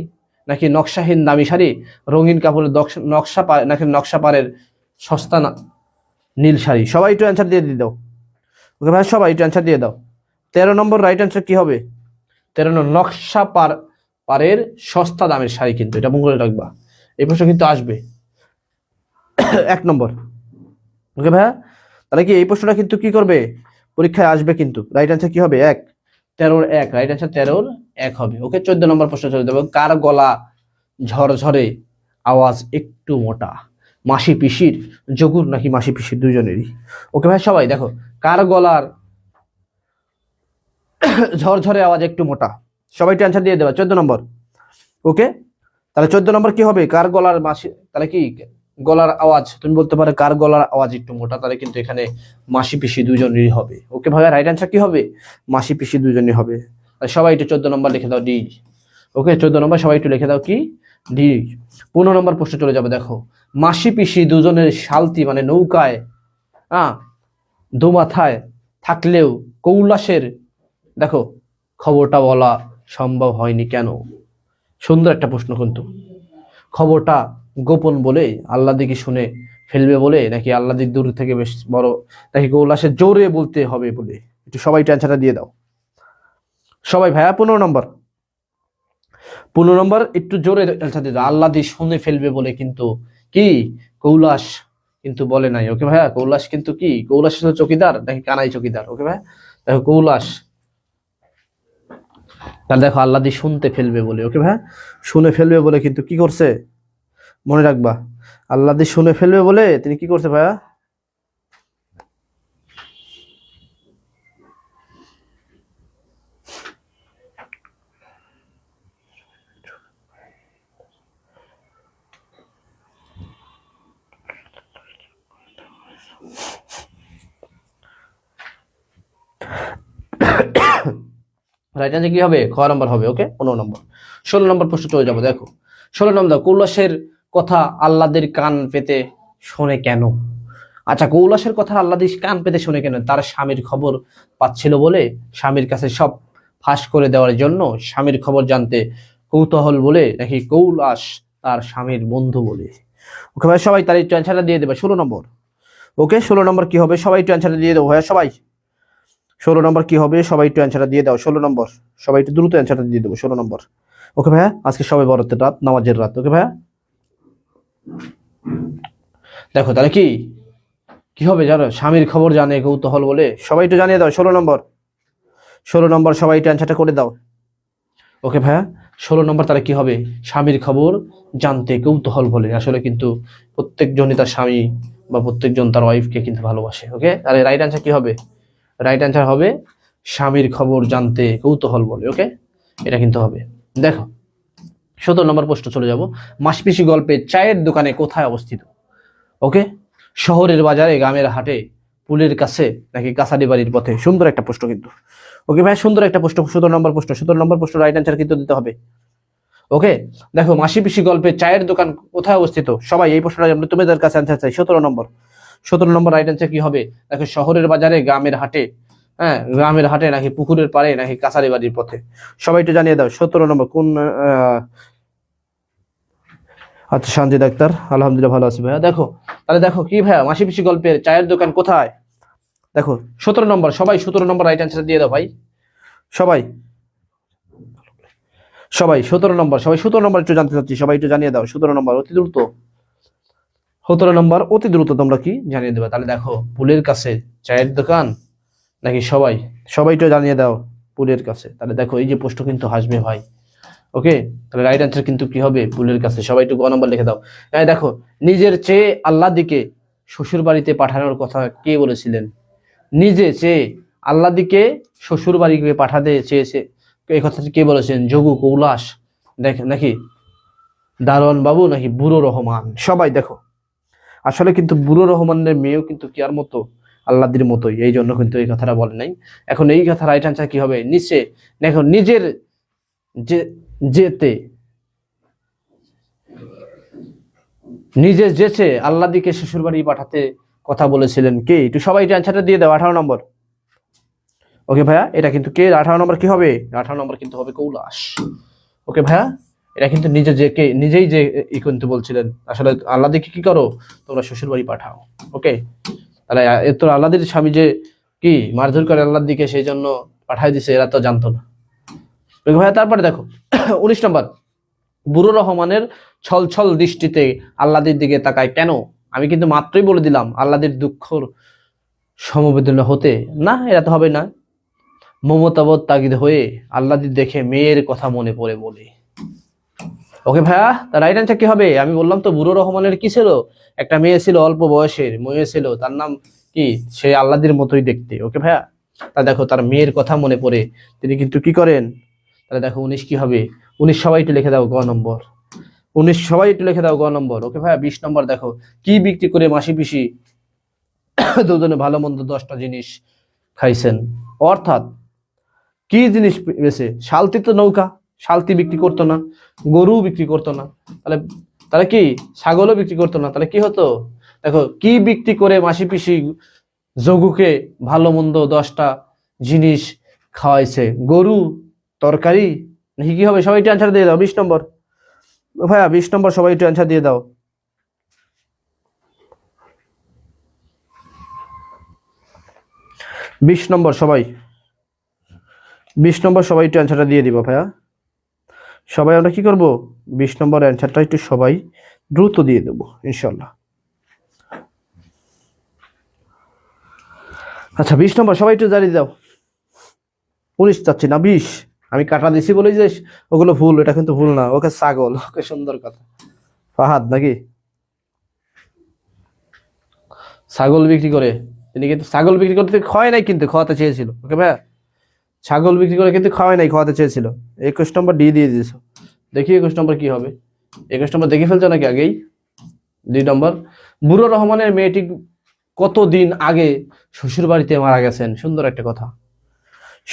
নাকি নকশাহীন দামি শাড়ি, রঙিন কাপড়ের নকশা পায়, নাকি নকশা পাড়ের সস্তা নীল শাড়ি। সবাই একটু অ্যান্সার দিয়ে দাও। ওকে ভাই সবাই একটু অ্যান্সার দিয়ে দাও। 13 নম্বর রাইট অ্যান্সার কি হবে? 13 নম্বর নকশা পাড়ের সস্তা দামের শাড়ি, কিন্তু এটা মনে রাখবা, এই প্রশ্ন কিন্তু আসবে 1 নম্বর। ওকে ভাইয়া, তাহলে কি এই প্রশ্নটা কিন্তু কি করবে পরীক্ষায় আসবে কিন্তু। রাইট অ্যান্সার কি হবে 1, 13 1, রাইট অ্যান্সার 13 1 হবে। ওকে 14 নম্বর প্রশ্ন চলে যাবে। কার গলা ঝরঝরে আওয়াজ একটু মোটা? মাসি পিসির, জগুর, নাকি মাসি পিসির দুজনেরই? ওকে ভাই সবাই দেখো কার গলার ঝরঝরে আওয়াজ একটু মোটা, সবাই অ্যান্সার দিয়ে দেবা 14 নম্বর। ওকে তাহলে 14 নম্বর কি হবে কার গলার মাসি, তাহলে কি গলার আওয়াজ, তুমি বলতে পারো কার গলার আওয়াজ একটু মোটা, তাহলে কিন্তু এখানে মাসি পিসি দুজনেরই হবে। ওকে ভাইয়া রাইট অ্যান্সার কি হবে মাসি পিসি দুজনই হবে। সবাই একটু 14 নম্বর লিখে দাও ডি। ওকে 14 নম্বর সবাই একটু লিখে দাও কি ডি। 15 নম্বর প্রশ্ন চলে যাবে। দেখো মাসি পিসি দুজনের শালতি মানে নৌকায় দোমাথায় থাকলেও কৈলাসের দেখো খবরটা বলা সম্ভব হয়নি কেন? সুন্দর একটা প্রশ্ন কিন্তু। খবরটা গোপন বলে, আল্লাহ দিকে শুনে ফেলবে বলে, নাকি আল্লাহ দিক দূর থেকে বেশ বড়, নাকি কৈলাসের জোরে বলতে হবে বলে? একটু সবাই অ্যান্সারটা দিয়ে দাও সবাই ভাইয়া। 15 নম্বর, 15 নম্বর একটু জোরে অ্যান্সার দিয়ে দাও। আল্লাহ দিয়ে শুনে ফেলবে বলে কিন্তু কি কৈলাস কিন্তু বলে নাই। ওকে ভাইয়া কৈলাস কিন্তু কি, কৈলাস চকিদার নাকি কানাই চকিদার? ওকে ভাইয়া দেখো কৈলাস, তাহলে দেখো আল্লাহ দিয়ে শুনতে ফেলবে বলে। ওকে ভাইয়া শুনে ফেলবে বলে কিন্তু কি করছে মনে রাখবা, আল্লাহ দিয়ে শুনে ফেলবে বলে তিনি কি করছে ভাইয়া? রাইট অ্যান্সার কি হবে খ নম্বর হবে। ওকে 15 নম্বর। 16 নম্বর প্রশ্ন চলে যাবো। দেখো 16 নম্বর কৈলাসের কথা আল্লাহদের কান পেতে শোনে কেন? আচ্ছা কৈলাসের কথা আল্লাহদের কান পেতে শোনে কেন? তার স্বামীর খবর পাচ্ছিল বলে, স্বামীর কাছে সব ফাঁস করে দেওয়ার জন্য, স্বামীর খবর জানতে কৌতূহল বলে, নাকি কৈলাস তার স্বামীর বন্ধু বলে? ওকে ভাই সবাই তার একটু অ্যান্সারটা দিয়ে দেবে 16 নম্বর। ওকে 16 নম্বর কি হবে সবাই একটু অ্যান্সারটা দিয়ে দেবো ভাইয়া সবাই। 16 নম্বর কি হবে সবাই একটু অ্যান্সারটা দিয়ে দাও 16 নম্বর। সবাই একটু দ্রুত অ্যান্সারটা দিয়ে দেবো 16 নম্বর। ওকে ভাইয়া আজকে সবাই বরাতের রাত, নামাজের রাত। ওকে ভাইয়া দেখো তাহলে কি কি হবে জানো, স্বামীর খবর জানে কৌতূহল বলে, সবাই একটু জানিয়ে দাও 16 নম্বর। 16 নম্বর সবাই একটু অ্যান্সারটা করে দাও। ওকে ভাইয়া, 16 নম্বর তাহলে কি হবে? স্বামীর খবর জানতে কৌতূহল বলে। আসলে কিন্তু প্রত্যেকজনই তার স্বামী বা প্রত্যেকজন তার ওয়াইফকে কিন্তু ভালোবাসে। ওকে, তাহলে রাইট অ্যান্সার কি হবে? রাইট অ্যান্সার হবে স্বামীর খবর জানতে কৌতূহল বলে। ওকে, এটা কিন্তু হবে। দেখো 17 নম্বর প্রশ্ন চলে যাব। মাসপিসি গল্পে চায়ের দোকানে কোথায় অবস্থিত? ওকে, শহরের বাজারে, গ্রামের হাটে, পুলের কাছে, নাকি কাছারি বাড়ির পথে? সুন্দর একটা প্রশ্ন কিন্তু। ওকে ভাই, সুন্দর একটা প্রশ্ন, 17 নম্বর প্রশ্ন। 17 নম্বর প্রশ্ন রাইট অ্যান্সার কিন্তু দিতে হবে। ওকে, দেখো মাসি পিসি গল্পে চায়ের দোকান কোথায় অবস্থিত? সবাই এই প্রশ্নটা আমরা তোমাদের কাছে অ্যান্সার চাই। 17 নম্বর, 17 নম্বর রাইট অ্যান্সার কি হবে? দেখো শহরের বাজারে, গ্রামের হাটে, হ্যাঁ গ্রামের হাটে, নাকি পুকুরের পাড়ে, নাকি কাছারি বাড়ির পথে? সবাই একটু জানিয়ে দাও 17 নম্বর কোন। আচ্ছা শান্তি ডাক্তার, আলহামদুলিল্লাহ ভালো আছি ভাইয়া। দেখো তাহলে দেখো কি ভাইয়া, মাসি পিসি গল্পের চায়ের দোকান কোথায়? দেখো 17 নম্বর, সবাই 17 নম্বর রাইট অ্যান্সার দিয়ে দাও ভাই। সবাই সবাই 17 নম্বর, সবাই 17 নম্বর একটু জানতে চাচ্ছি, সবাই একটু জানিয়ে দাও 17 নম্বর অতি দ্রুত। 17 নম্বর অতি দ্রুত তোমরা কি জানিয়ে দেবে? তাহলে দেখো পুলের কাছে চায়ের দোকান, নাকি সবাই সবাই একটু জানিয়ে দাও পুলের কাছে। তাহলে দেখো এই যে প্রশ্ন কিন্তু হাসবে ভাই। ওকে, তাহলে রাইট অ্যান্সার কিন্তু কি হবে? পুলের কাছে। সবাই একটু গ নম্বর লিখে দাও। দেখো নিজের চেয়ে আল্লাহ দিকে শ্বশুর বাড়িতে পাঠানোর কথা কে বলেছিলেন? নিজে চেয়ে আল্লাহ দিকে শ্বশুর বাড়িকে পাঠাতে চেয়েছে, এই কথাটি কে বলেছেন? যোগু কৌলাস, দেখ নাকি দারোয়ান বাবু, নাকি বুড়ো রহমান? সবাই দেখো, আসলে কিন্তু বুড়ো রহমানের মেয়েও কিন্তু কি আর মতো আল্লাদির মতোই, এই জন্য কিন্তু এই কথাটা বলে নাই। এখন এই কথা রাইট অ্যান্সার কি হবে? নিচে দেখো নিজের যে যেতে নিজে যেচে আল্লাহ দিকে শ্বশুর বাড়ি পাঠাতে কথা বলেছিলেন কে? একটু সবাই অ্যান্সারটা দিয়ে দাও 18 নম্বর। ওকে ভাইয়া, এটা কিন্তু কে? 18 নম্বর কি হবে? 18 নম্বর কিন্তু হবে কৌলাস। ওকে ভাইয়া, এটা কিন্তু নিজে যে কে নিজেই যে কিন্তু বলছিলেন আসলে আল্লাহ দিকে কি করো তোমরা শ্বশুর বাড়ি পাঠাও। ওকে, তাহলে এত আল্লাহদের স্বামী যে কি মারধর করে আল্লাহর দিকে, সেই জন্য পাঠাই দিছে, এরা তো জানতো না। ওকে ভাইয়া, তারপরে দেখো 19 নম্বর, বুড়ো রহমানের ছল ছল দৃষ্টিতে আল্লাহদের দিকে তাকায় কেন? আমি কিন্তু মাত্রই বলে দিলাম আল্লাহদের দুঃখর সমবেদনা হতে। না, এটা তো হবে না। মমতাবোধ তাগিদ হয়ে আল্লাহদের দেখে মেয়ের কথা মনে পড়ে বলে। ওকে ভাইয়া, তার রাইট অ্যান্সার কি হবে? আমি বললাম তো বুড়ো রহমানের কি ছিল, একটা মেয়ে ছিল, অল্প বয়সের মেয়ে ছিল, তার নাম কি, সে আল্লাহদের মতোই দেখতে। ওকে ভাইয়া, তা দেখো তার মেয়ের কথা মনে পড়ে তিনি কিন্তু কি করেন। তাহলে দেখো 19 কি হবে? 19 সবাই একটু লিখে দাও গ নম্বর। 19 সবাই একটু লিখে দাও গ নম্বর। ওকে ভাইয়া, 20 নম্বর দেখো কি বিক্রি করে মাসি পিসি দুজনে ভালো মন্দ 10টা জিনিস খাইছেন? অর্থাৎ কি জিনিস বেছে? শালতি তো নৌকা, শালতি বিক্রি করতো না, গরু বিক্রি করতো না, তাহলে তাহলে কি ছাগলও বিক্রি করতো না, তাহলে কি হতো? দেখো কি বিক্রি করে মাসি পিসি যোগুকে ভালো মন্দ 10টা জিনিস খাওয়াইছে? গরু, তরকারি, নাকি কি হবে? সবাই একটু অ্যান্সার দিয়ে দাও 20 নম্বর। ভাইয়া 20 নম্বর সবাই একটু অ্যান্সার দিয়ে দাও। 20 নম্বর সবাই, 20 নম্বর সবাই একটু অ্যান্সারটা দিয়ে দিবা ভাইয়া। সবাই আমরা কি করব? 20 নম্বর অ্যান্সারটা একটু সবাই দ্রুত দিয়ে দেবো ইনশাল্লাহ। আচ্ছা 20 নম্বর সবাই একটু জানিয়ে দাও। 19 চাচ্ছি না, 20। আমি কাটা দিছি বলে যে ওগুলো ভুল, এটা কিন্তু ভুল না। ওকে ছাগল, ওকে সুন্দর কথা। ফাহাদ নাকি ছাগল বিক্রি করে, তিনি কিন্তু ছাগল বিক্রি করতে খাওয়াই নাই, কিন্তু খাওয়াতে চেয়েছিল। ওকে ভাইয়া, ছাগল বিক্রি করে কিন্তু খাওয়াই নাই, খাওয়াতে চেয়েছিল। 21 নম্বর ডি দিয়ে দিয়েছো। দেখি 21 নম্বর কি হবে। 21 নম্বর দেখে ফেলছো নাকি আগেই? 2 নম্বর, বুড়ো রহমানের মেয়েটি কতদিন আগে শ্বশুর বাড়িতে মারা গেছেন? সুন্দর একটা কথা,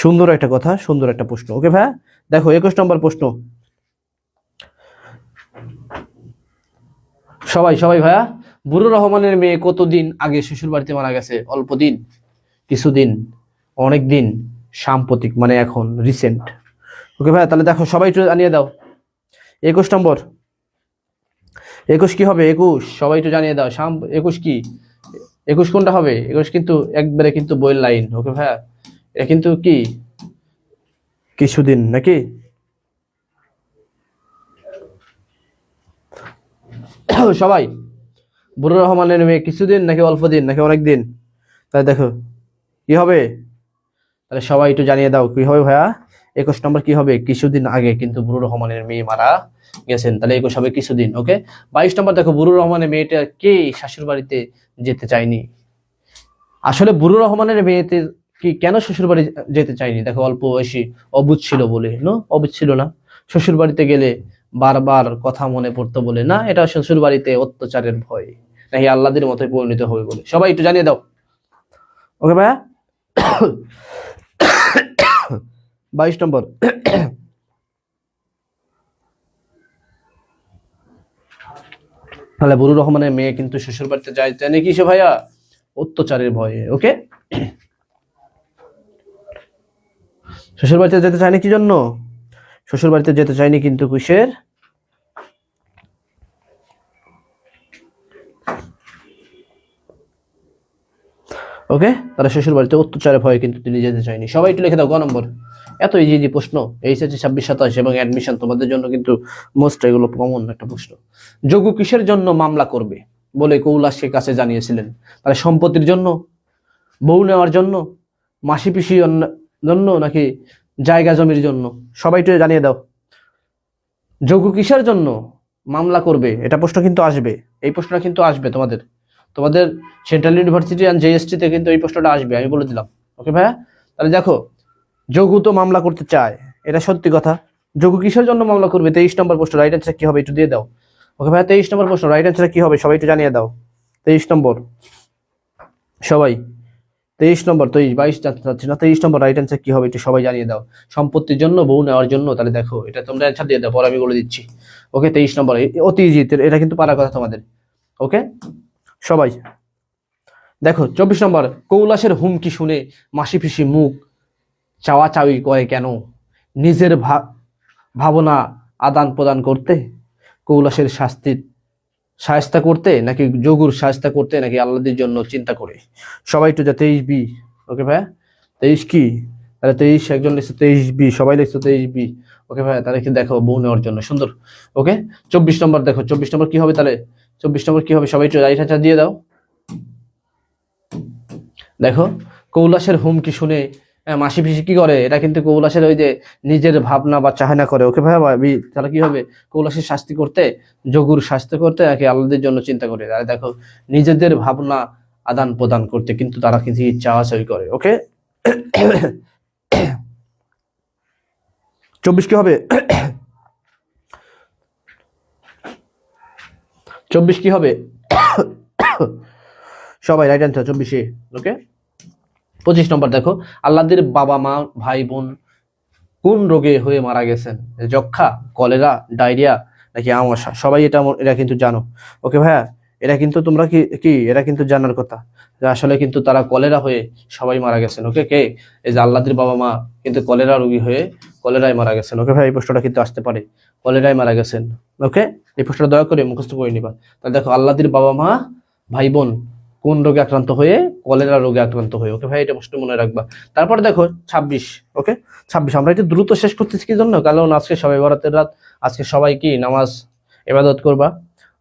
সুন্দর একটা কথা, সুন্দর একটা প্রশ্ন। ওকে ভাইয়া, দেখো 21 নম্বর প্রশ্ন। সবাই সবাই ভাইয়া, বুড়ো রহমানের মেয়ে কতদিন আগে শ্বশুর বাড়িতে মারা গেছে? অল্প দিন, কিছুদিন, অনেক দিন, সাম্প্রতিক মানে এখন, রিসেন্ট। ওকে ভাইয়া, তাহলে দেখো সবাই একটু জানিয়ে দাও 21 নম্বর। 21 কি হবে? 21 সবাই একটু জানিয়ে দাও। 21 কি? 21 কোনটা হবে? 21 কিন্তু একবারে কিন্তু বইয়ের লাইন। ওকে ভাইয়া, এটা কিন্তু কি কিছুদিন নাকি? সবাই, বুড়ো রহমানের মেয়ে কিছুদিন, নাকি অল্প দিন, নাকি অনেক দিন? তাই দেখো কি হবে। তাহলে সবাই একটু জানিয়ে দাও কি হবে ভাইয়া। 21 নম্বর কি হবে, কিছুদিন আগে কিন্তু বুরুর রহমানের মেয়ে মারা গেছেন, তাহলে 21 হবে কিছুদিন। ওকে, 22 নম্বর দেখো, বুরুর রহমানের মেয়েটা কে শ্বশুর বাড়িতে যেতে চায়নি। আসলে বুরুর রহমানের মেয়েতে কি কেন শ্বশুর বাড়ি যেতে চায়নি, দেখো অল্প বয়সী, অবুঝ ছিল বলে। অবুঝ ছিল না, শ্বশুর বাড়িতে গেলে বারবার কথা মনে পড়তো বলে না, এটা শ্বশুর বাড়িতে অত্যাচারের ভয় নাকি আল্লাহদের মতোই পরিণত হবে বলে। সবাই একটু জানিয়ে দাও। ওকে ভাইয়া। 22 নম্বর, তাহলে বুরুর রহমানের মেয়ে কিন্তু শ্বশুর বাড়িতে যায় নাকি সে ভাইয়া, অত্যাচারের ভয়ে। ওকে, শ্বশুর বাড়িতে যেতে চায়নি কি জন্য, শ্বশুর বাড়িতে যেতে চায়নি কিন্তু কিসের, ওকে, তারা শ্বশুর বাড়িতে অত্যাচারের ভয়ে কিন্তু তিনি যেতে চায়নি। সবাই একটু লিখে দাও গ নম্বর। এত ইজি প্রশ্ন, এইচএসসি 26-27 এবং অ্যাডমিশন তোমাদের জন্য কিন্তু মোস্ট এগুলো কমন একটা প্রশ্ন। যোগ্য কিসের জন্য মামলা করবে বলে কৌলাসের কাছে জানিয়েছিলেন, তাহলে সম্পত্তির জন্য, বউ নেওয়ার জন্য, মাসি পিসি জন্য, নাকি জায়গা জমির জন্য। সবাই একটু জানিয়ে দাও, যোগ্য কিসের জন্য মামলা করবে, এটা প্রশ্ন কিন্তু আসবে, এই প্রশ্নটা কিন্তু আসবে তোমাদের তোমাদের সেন্ট্রাল ইউনিভার্সিটি অ্যান্ড জেএসটি তে কিন্তু এই প্রশ্নটা আসবে, আমি বলে দিলাম। ওকে ভাইয়া, তাহলে দেখো যোগ্য তো মামলা করতে চায়, এটা সত্যি কথা। যোগ্য কিসের জন্য মামলা করবে, 23 নম্বর প্রশ্ন, রাইট অ্যান্সার কি হবে একটু দিয়ে দাও। ওকে ভাইয়া, 23 নম্বর প্রশ্ন, রাইট অ্যান্সার কি হবে সবাই একটু জানিয়ে দাও। 23 নম্বর, সবাই 23 নম্বর, 22 যাচ্ছি না, 23 নম্বর রাইট অ্যান্সার কি হবে একটু সবাই জানিয়ে দাও। সম্পত্তির জন্য, বউ নেওয়ার জন্য, তাহলে দেখো এটা তোমরা অ্যান্সার দিয়ে দাও, পরে আমি বলে দিচ্ছি। ওকে, 23 নম্বর অতি ইজি, এটা কিন্তু পারার কথা তোমাদের। ওকে সবাই দেখো, 24 নম্বর, কৌলাসের হুমকি শুনে মাসি পিসি মুখ চাওয়াচাওয়ি করে কেন, নিজের ভাবনা আদান প্রদান করতে, কৌলাসের শায়েস্তা করতে, নাকি যোগুর শায়েস্তা করতে, নাকি আল্লাহদের জন্য চিন্তা করে। সবাই একটু যা 23B। ওকে ভাইয়া, 23 কি, তাহলে 23 একজন লিখছে 23B, সবাই লিখছে 23B। ওকে ভাইয়া, তাহলে কি দেখো বউ নেওয়ার জন্য, সুন্দর। ওকে, 24 নম্বর দেখো, 24 নম্বর কি হবে, তাহলে 24 নম্বর কি হবে সবাই একটু রাইট অ্যান্সার দিয়ে দাও। দেখো, কৌলাসের হুমকি শুনে মাসি পিসি কি করে, এটা কিন্তু কৌলাসের ওই যে নিজের ভাবনা বা চাহনা করে। ওকে ভাইয়া, তাহলে কি হবে, কৌলাসের শাস্তি করতে, যোগুর শাস্তি করতে, নাকি আল্লাহদের জন্য চিন্তা করে। আর দেখো, নিজেদের ভাবনা আদান প্রদান করতে কিন্তু তারা কিন্তু চাওয়াচাই করে। ওকে, 24 কি হবে, 24 কি হবে, সবাই রাইট অ্যান্সার 24। ওকে, 25 নম্বর দেখো, আল্লাহদের বাবা মা ভাই বোন কোন রোগে হয়ে মারা গেছেন, যক্ষা, কলেরা, ডায়রিয়া, নাকি আমাশা। সবাই এটা কিন্তু জানো। ওকে ভাইয়া, এটা কিন্তু তোমরা কি এটা কিন্তু জানার কথা যে আসলে কিন্তু তারা কলেরা হয়ে সবাই মারা গেছেন। ওকে, কে, এই যে আল্লাহদের বাবা মা কিন্তু কলেরা রোগী হয়ে কলেরায় মারা গেছেন। ওকে ভাই, এই প্রশ্নটা কিন্তু আসতে পারে, কলেরায় মারা গেছেন। ওকে, এই প্রশ্নটা দয়া করে মুখস্থ করে নিবা। তাহলে দেখো, আল্লাহদের বাবা মা ভাই বোন কোন রোগে আক্রান্ত হয়ে, কলেরা রোগে আক্রান্ত হয়ে। ওকে ভাই, এটা প্রশ্ন মনে রাখবা। তারপর দেখো 26। ওকে, 26 আমরা একটু দ্রুত শেষ করতেছি কি জন্য, কারণ আজকে সবাই বরাতের রাত, আজকে সবাই কি নামাজ ইবাদত করবা।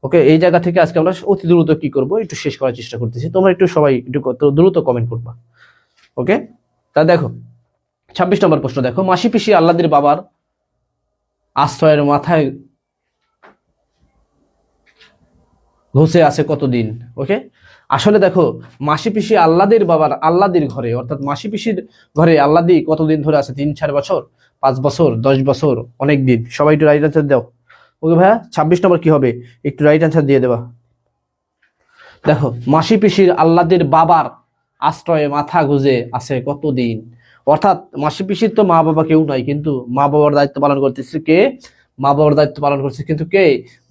ওকে, এই জায়গা থেকে আজকে আমরা অতি দ্রুত কি করব, একটু শেষ করার চেষ্টা করতেছি, তোমরা একটু সবাই একটু দ্রুত কমেন্ট করবা। ওকে, তা দেখো 26 নম্বর প্রশ্ন দেখো, মাসি পিসি আল্লাহদের বাবার আশ্রয়ের মাথায় ঘুষে আছে কতদিন। ওকে, আসলে দেখো, মাসি পিসি আল্লাহদের বাবার আল্লাহদের ঘরে, অর্থাৎ মাসি পিসির ঘরে আল্লাদি কতদিন ধরে আছে, 3-4 বছর, 5 বছর, 10 বছর, অনেক দিন। সবাই একটু রাইট অ্যান্সার দাও। ওকে ভাইয়া, 26 নম্বর কি হবে একটু রাইট অ্যান্সার দিয়ে দেবা। দেখো, মাসি পিসির আল্লাহদের বাবার আশ্রয়ে মাথা গুঁজে আছে কতদিন, অর্থাৎ মাসি পিসির তো মা বাবা কেউ নাই, কিন্তু মা বাবার দায়িত্ব পালন করতেছে কে, মা বাবার দায়িত্ব পালন করছে কিন্তু কে,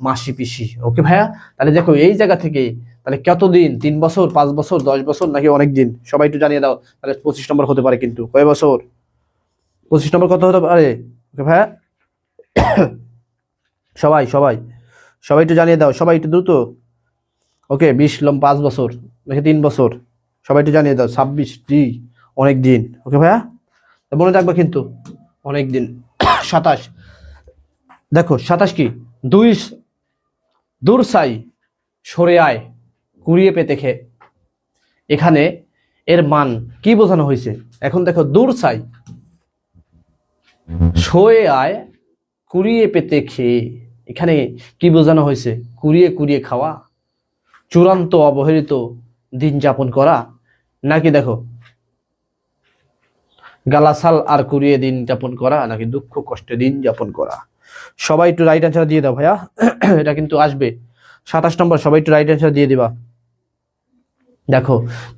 মাসি পিসি। ওকে ভাইয়া, তাহলে দেখো এই জায়গা থেকে তাহলে কতদিন, 3 বছর, 5 বছর, 10 বছর, নাকি অনেক দিন। সবাই একটু জানিয়ে দাও। তাহলে 25 নম্বর হতে পারে, কিন্তু কয় বছর, 25 নম্বর কত হতে পারে। ওকে ভাইয়া, সবাই সবাই সবাই একটু জানিয়ে দাও, সবাই একটু দ্রুত। ওকে, 5 বছর নাকি 3 বছর, সবাই একটু জানিয়ে দাও। 26 অনেক দিন। ওকে ভাইয়া, মনে রাখবা কিন্তু অনেক দিন। 27 দেখো, 27 কি, দূর সাই সরে আয় কুড়িয়ে পেতে খে। এখানে এর মান কি বোঝানো হয়েছে? এখন দেখো, দূর চাই সয়ে আয় কুড়িয়ে পেতে খেয়ে, এখানে কি বোঝানো হয়েছে? কুড়িয়ে কুড়িয়ে খাওয়া, চূড়ান্ত অবহেলিত দিন যাপন করা, নাকি দেখো গালাসাল আর কুড়িয়ে দিন যাপন করা, নাকি দুঃখ কষ্টে দিন যাপন করা? সবাই একটু রাইট অ্যান্সার দিয়ে দাও ভাইয়া। এটা কিন্তু আসবে 27 নম্বর, সবাই একটু রাইট অ্যান্সার দিয়ে দিবা। দেখো,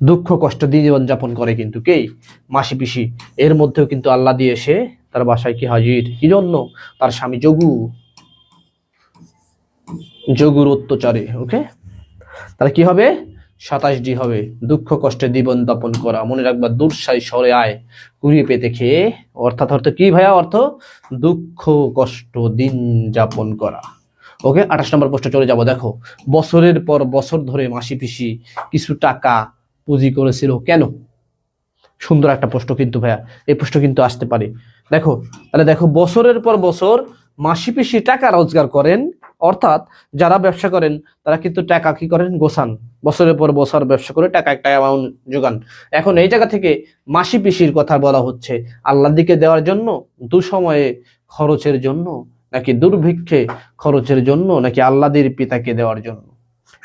দুঃখ কষ্ট দিয়ে জীবন যাপন করে কিন্তু কে? মাসি পিসি। এর মধ্যেও কিন্তু আল্লাহ দিয়ে এসে তার বাসায় কি হাজির? কি জন্য? তার স্বামী যোগুর অত্যাচারে। ওকে, তাহলে কি হবে? 27 হবে। দুঃখ কষ্টে জীবন যাপন করা, মনে রাখবা, দূরসাই সরে আয় কুড়িয়ে পেতে খেয়ে, অর্থাৎ অর্থ কি ভাইয়া? অর্থ দুঃখ কষ্ট দিন যাপন করা। ওকে, 28 নম্বর প্রশ্ন চলে যাব। দেখো, বছরের পর বছর ধরে মাসি পিসি কিছু টাকা পুঁজি করেছিল কেন? সুন্দর একটা প্রশ্ন কিন্তু ভাইয়া, এই প্রশ্ন কিন্তু আসতে পারে। দেখো, তাহলে দেখো, বছরের পর বছর মাসি পিসি টাকা রোজগার করেন, অর্থাৎ যারা ব্যবসা করেন তারা কিন্তু টাকা কি করেন? গোছান। বছরের পর বছর ব্যবসা করে টাকা একটা অ্যামাউন্ট যোগান। এখন এই জায়গা থেকে মাসি পিসির কথা বলা হচ্ছে আল্লাহর দিকে দেওয়ার জন্য, দুসময়ে খরচের জন্য, নাকি দুর্ভিক্ষে খরচের জন্য, নাকি আল্লাহদের পিতাকে দেওয়ার জন্য?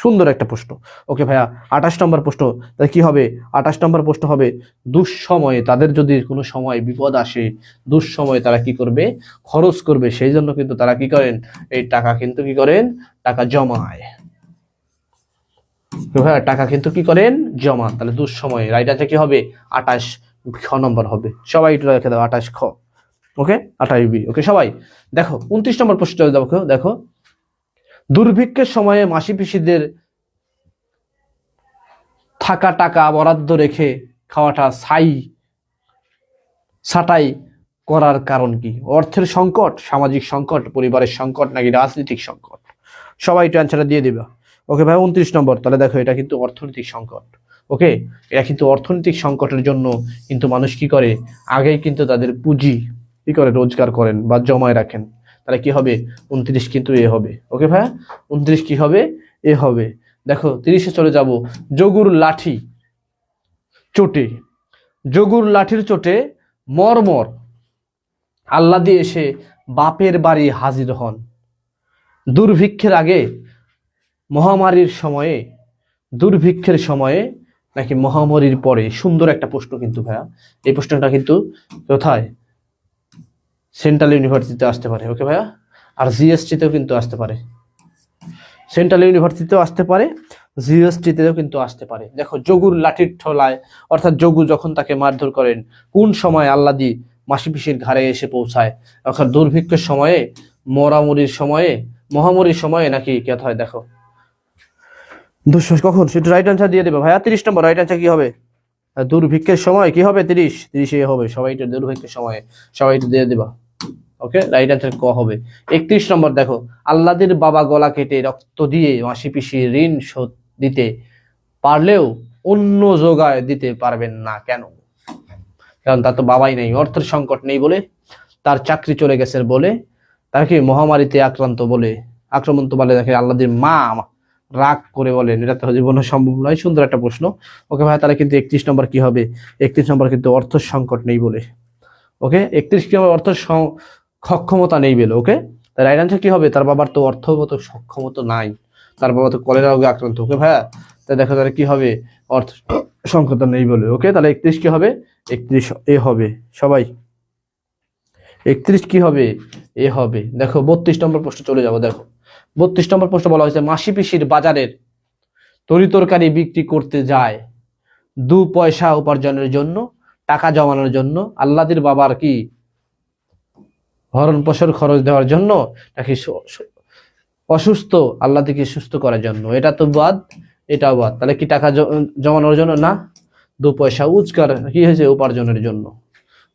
সুন্দর একটা প্রশ্ন। ওকে ভাইয়া, 28 নম্বর প্রশ্ন তাহলে কি হবে? 28 নম্বর প্রশ্ন হবে, দুঃসময়ে, তাদের যদি কোনো সময় বিপদ আসে, দুঃসময়ে তারা কি করবে? খরচ করবে। সেই জন্য কিন্তু তারা কি করেন? এই টাকা কিন্তু কি করেন? টাকা জমায়। ভাইয়া, টাকা কিন্তু কি করেন? জমা। তাহলে দুঃসময়ে রাইট আছে কি হবে? 28 খ নম্বর হবে। সবাই একটু রেখে দাও 28 খ। ওকে, 28 বি। ওকে সবাই দেখো, 29 নম্বর প্রশ্ন চলে যাবো। দেখো, দুর্ভিক্ষের সময়ে মাসি পিসিদের থাকা টাকা বরাদ্দ রেখে খাওয়াটা ছাঁটাই করার কারণ কি? অর্থের সংকট, সামাজিক সংকট, পরিবারের সংকট, নাকি রাজনৈতিক সংকট? সবাই একটু অ্যান্সারটা দিয়ে দিবা। ওকে ভাই, 29 নম্বর। তাহলে দেখো, এটা কিন্তু অর্থনৈতিক সংকট। ওকে, এটা কিন্তু অর্থনৈতিক সংকটের জন্য কিন্তু মানুষ কি করে? আগেই কিন্তু তাদের পুঁজি কি করে? রোজগার করেন বা জমায় রাখেন। তাহলে কি হবে? 29 কিন্তু এ হবে। ওকে ভাইয়া, 29 কি হবে? এ হবে। দেখো, 30-এ চলে যাব। যোগুর লাঠি চোটে, যোগুর লাঠির চোটে মরমর আল্লাহ দিয়ে এসে বাপের বাড়ি হাজির হন। দুর্ভিক্ষের আগে, মহামারীর সময়ে, দুর্ভিক্ষের সময়ে, নাকি মহামারীর পরে? সুন্দর একটা প্রশ্ন কিন্তু ভাইয়া। এই প্রশ্নটা কিন্তু কোথায়? সেন্ট্রাল ইউনিভার্সিটিতে আসতে পারে। ওকে ভাইয়া, আর জিএসটিতেও কিন্তু আসতে পারে। সেন্ট্রাল ইউনিভার্সিটিতেও আসতে পারে, জিএসটিতেও কিন্তু আসতে পারে। দেখো, যোগুর লাঠির ঠোলায়, অর্থাৎ যোগু যখন তাকে মারধর করেন, কোন সময় আল্লাহ দি মাসি পিসির ঘাড়ে এসে পৌঁছায়? অর্থাৎ দুর্ভিক্ষের সময়ে, মরামরির সময়ে, মহামরির সময়ে, নাকি কোথায়? দেখো, কখন? সেটা রাইট অ্যান্সার দিয়ে দেবে ভাইয়া। 30 নম্বর রাইট অ্যান্সার কি হবে? দুর্ভিক্ষের সময় কি হবে? 30 হবে। সবাই এটা দুর্ভিক্ষের সময়ে, সবাই এটা দিয়ে দিবা। ওকে, রাইট অ্যান্সার ক হবে। 31 নম্বর দেখো, আল্লাদের বাবা গলা কেটে রক্ত দিয়ে মাসি পিসি ঋণ শোধ দিতে পারলেও অন্য যোগায় দিতে পারবেন না কেন? কারণ তার তো বাবাই নেই, অর্থের সংকট নেই বলে, তার চাকরি চলে গেছে বলে, তাকে মহামারীতে আক্রান্ত বলে, দেখে আল্লাদের মা রাগ করে বলেন এটা তো জীবনে সম্ভব নয়। সুন্দর একটা প্রশ্ন। ওকে ভাই, তাহলে কিন্তু 31 নম্বর কি হবে? 31 নম্বর কিন্তু অর্থ সংকট নেই বলে। ওকে, 31 কি হবে? অর্থ সক্ষমতা নেই বলে। ওকে, তাই রাইট আনসার কি হবে? তার বাবার তো অর্থগত সক্ষমতা নাই, তার বাবা তো কলেরা রোগে আক্রান্ত। ওকে ভাইয়া, তাই দেখো তাহলে কি হবে? অর্থ সংকট নেই বলে। ওকে, তাহলে 31 কি হবে? 31 এ হবে। সবাই 31 কি হবে? এ হবে। দেখো, 32 নম্বর প্রশ্ন চলে যাবো। দেখো, 32 নম্বর প্রশ্ন বলা হয়েছে, মাসি পিসির বাজারের তরিতরকারি বিক্রি করতে যায় 2 পয়সা উপার্জনের জন্য, টাকা জমানোর জন্য, আল্লাদের বাবার কি ভরণ পোষণ খরচ দেওয়ার জন্য, নাকি অসুস্থ আল্লাহ থেকে সুস্থ করার জন্য? এটা তো বাদ, এটাও বাদ। তাহলে কি টাকা জমানোর জন্য না, 2 পয়সা উৎকার কি হয়েছে? উপার্জনের জন্য।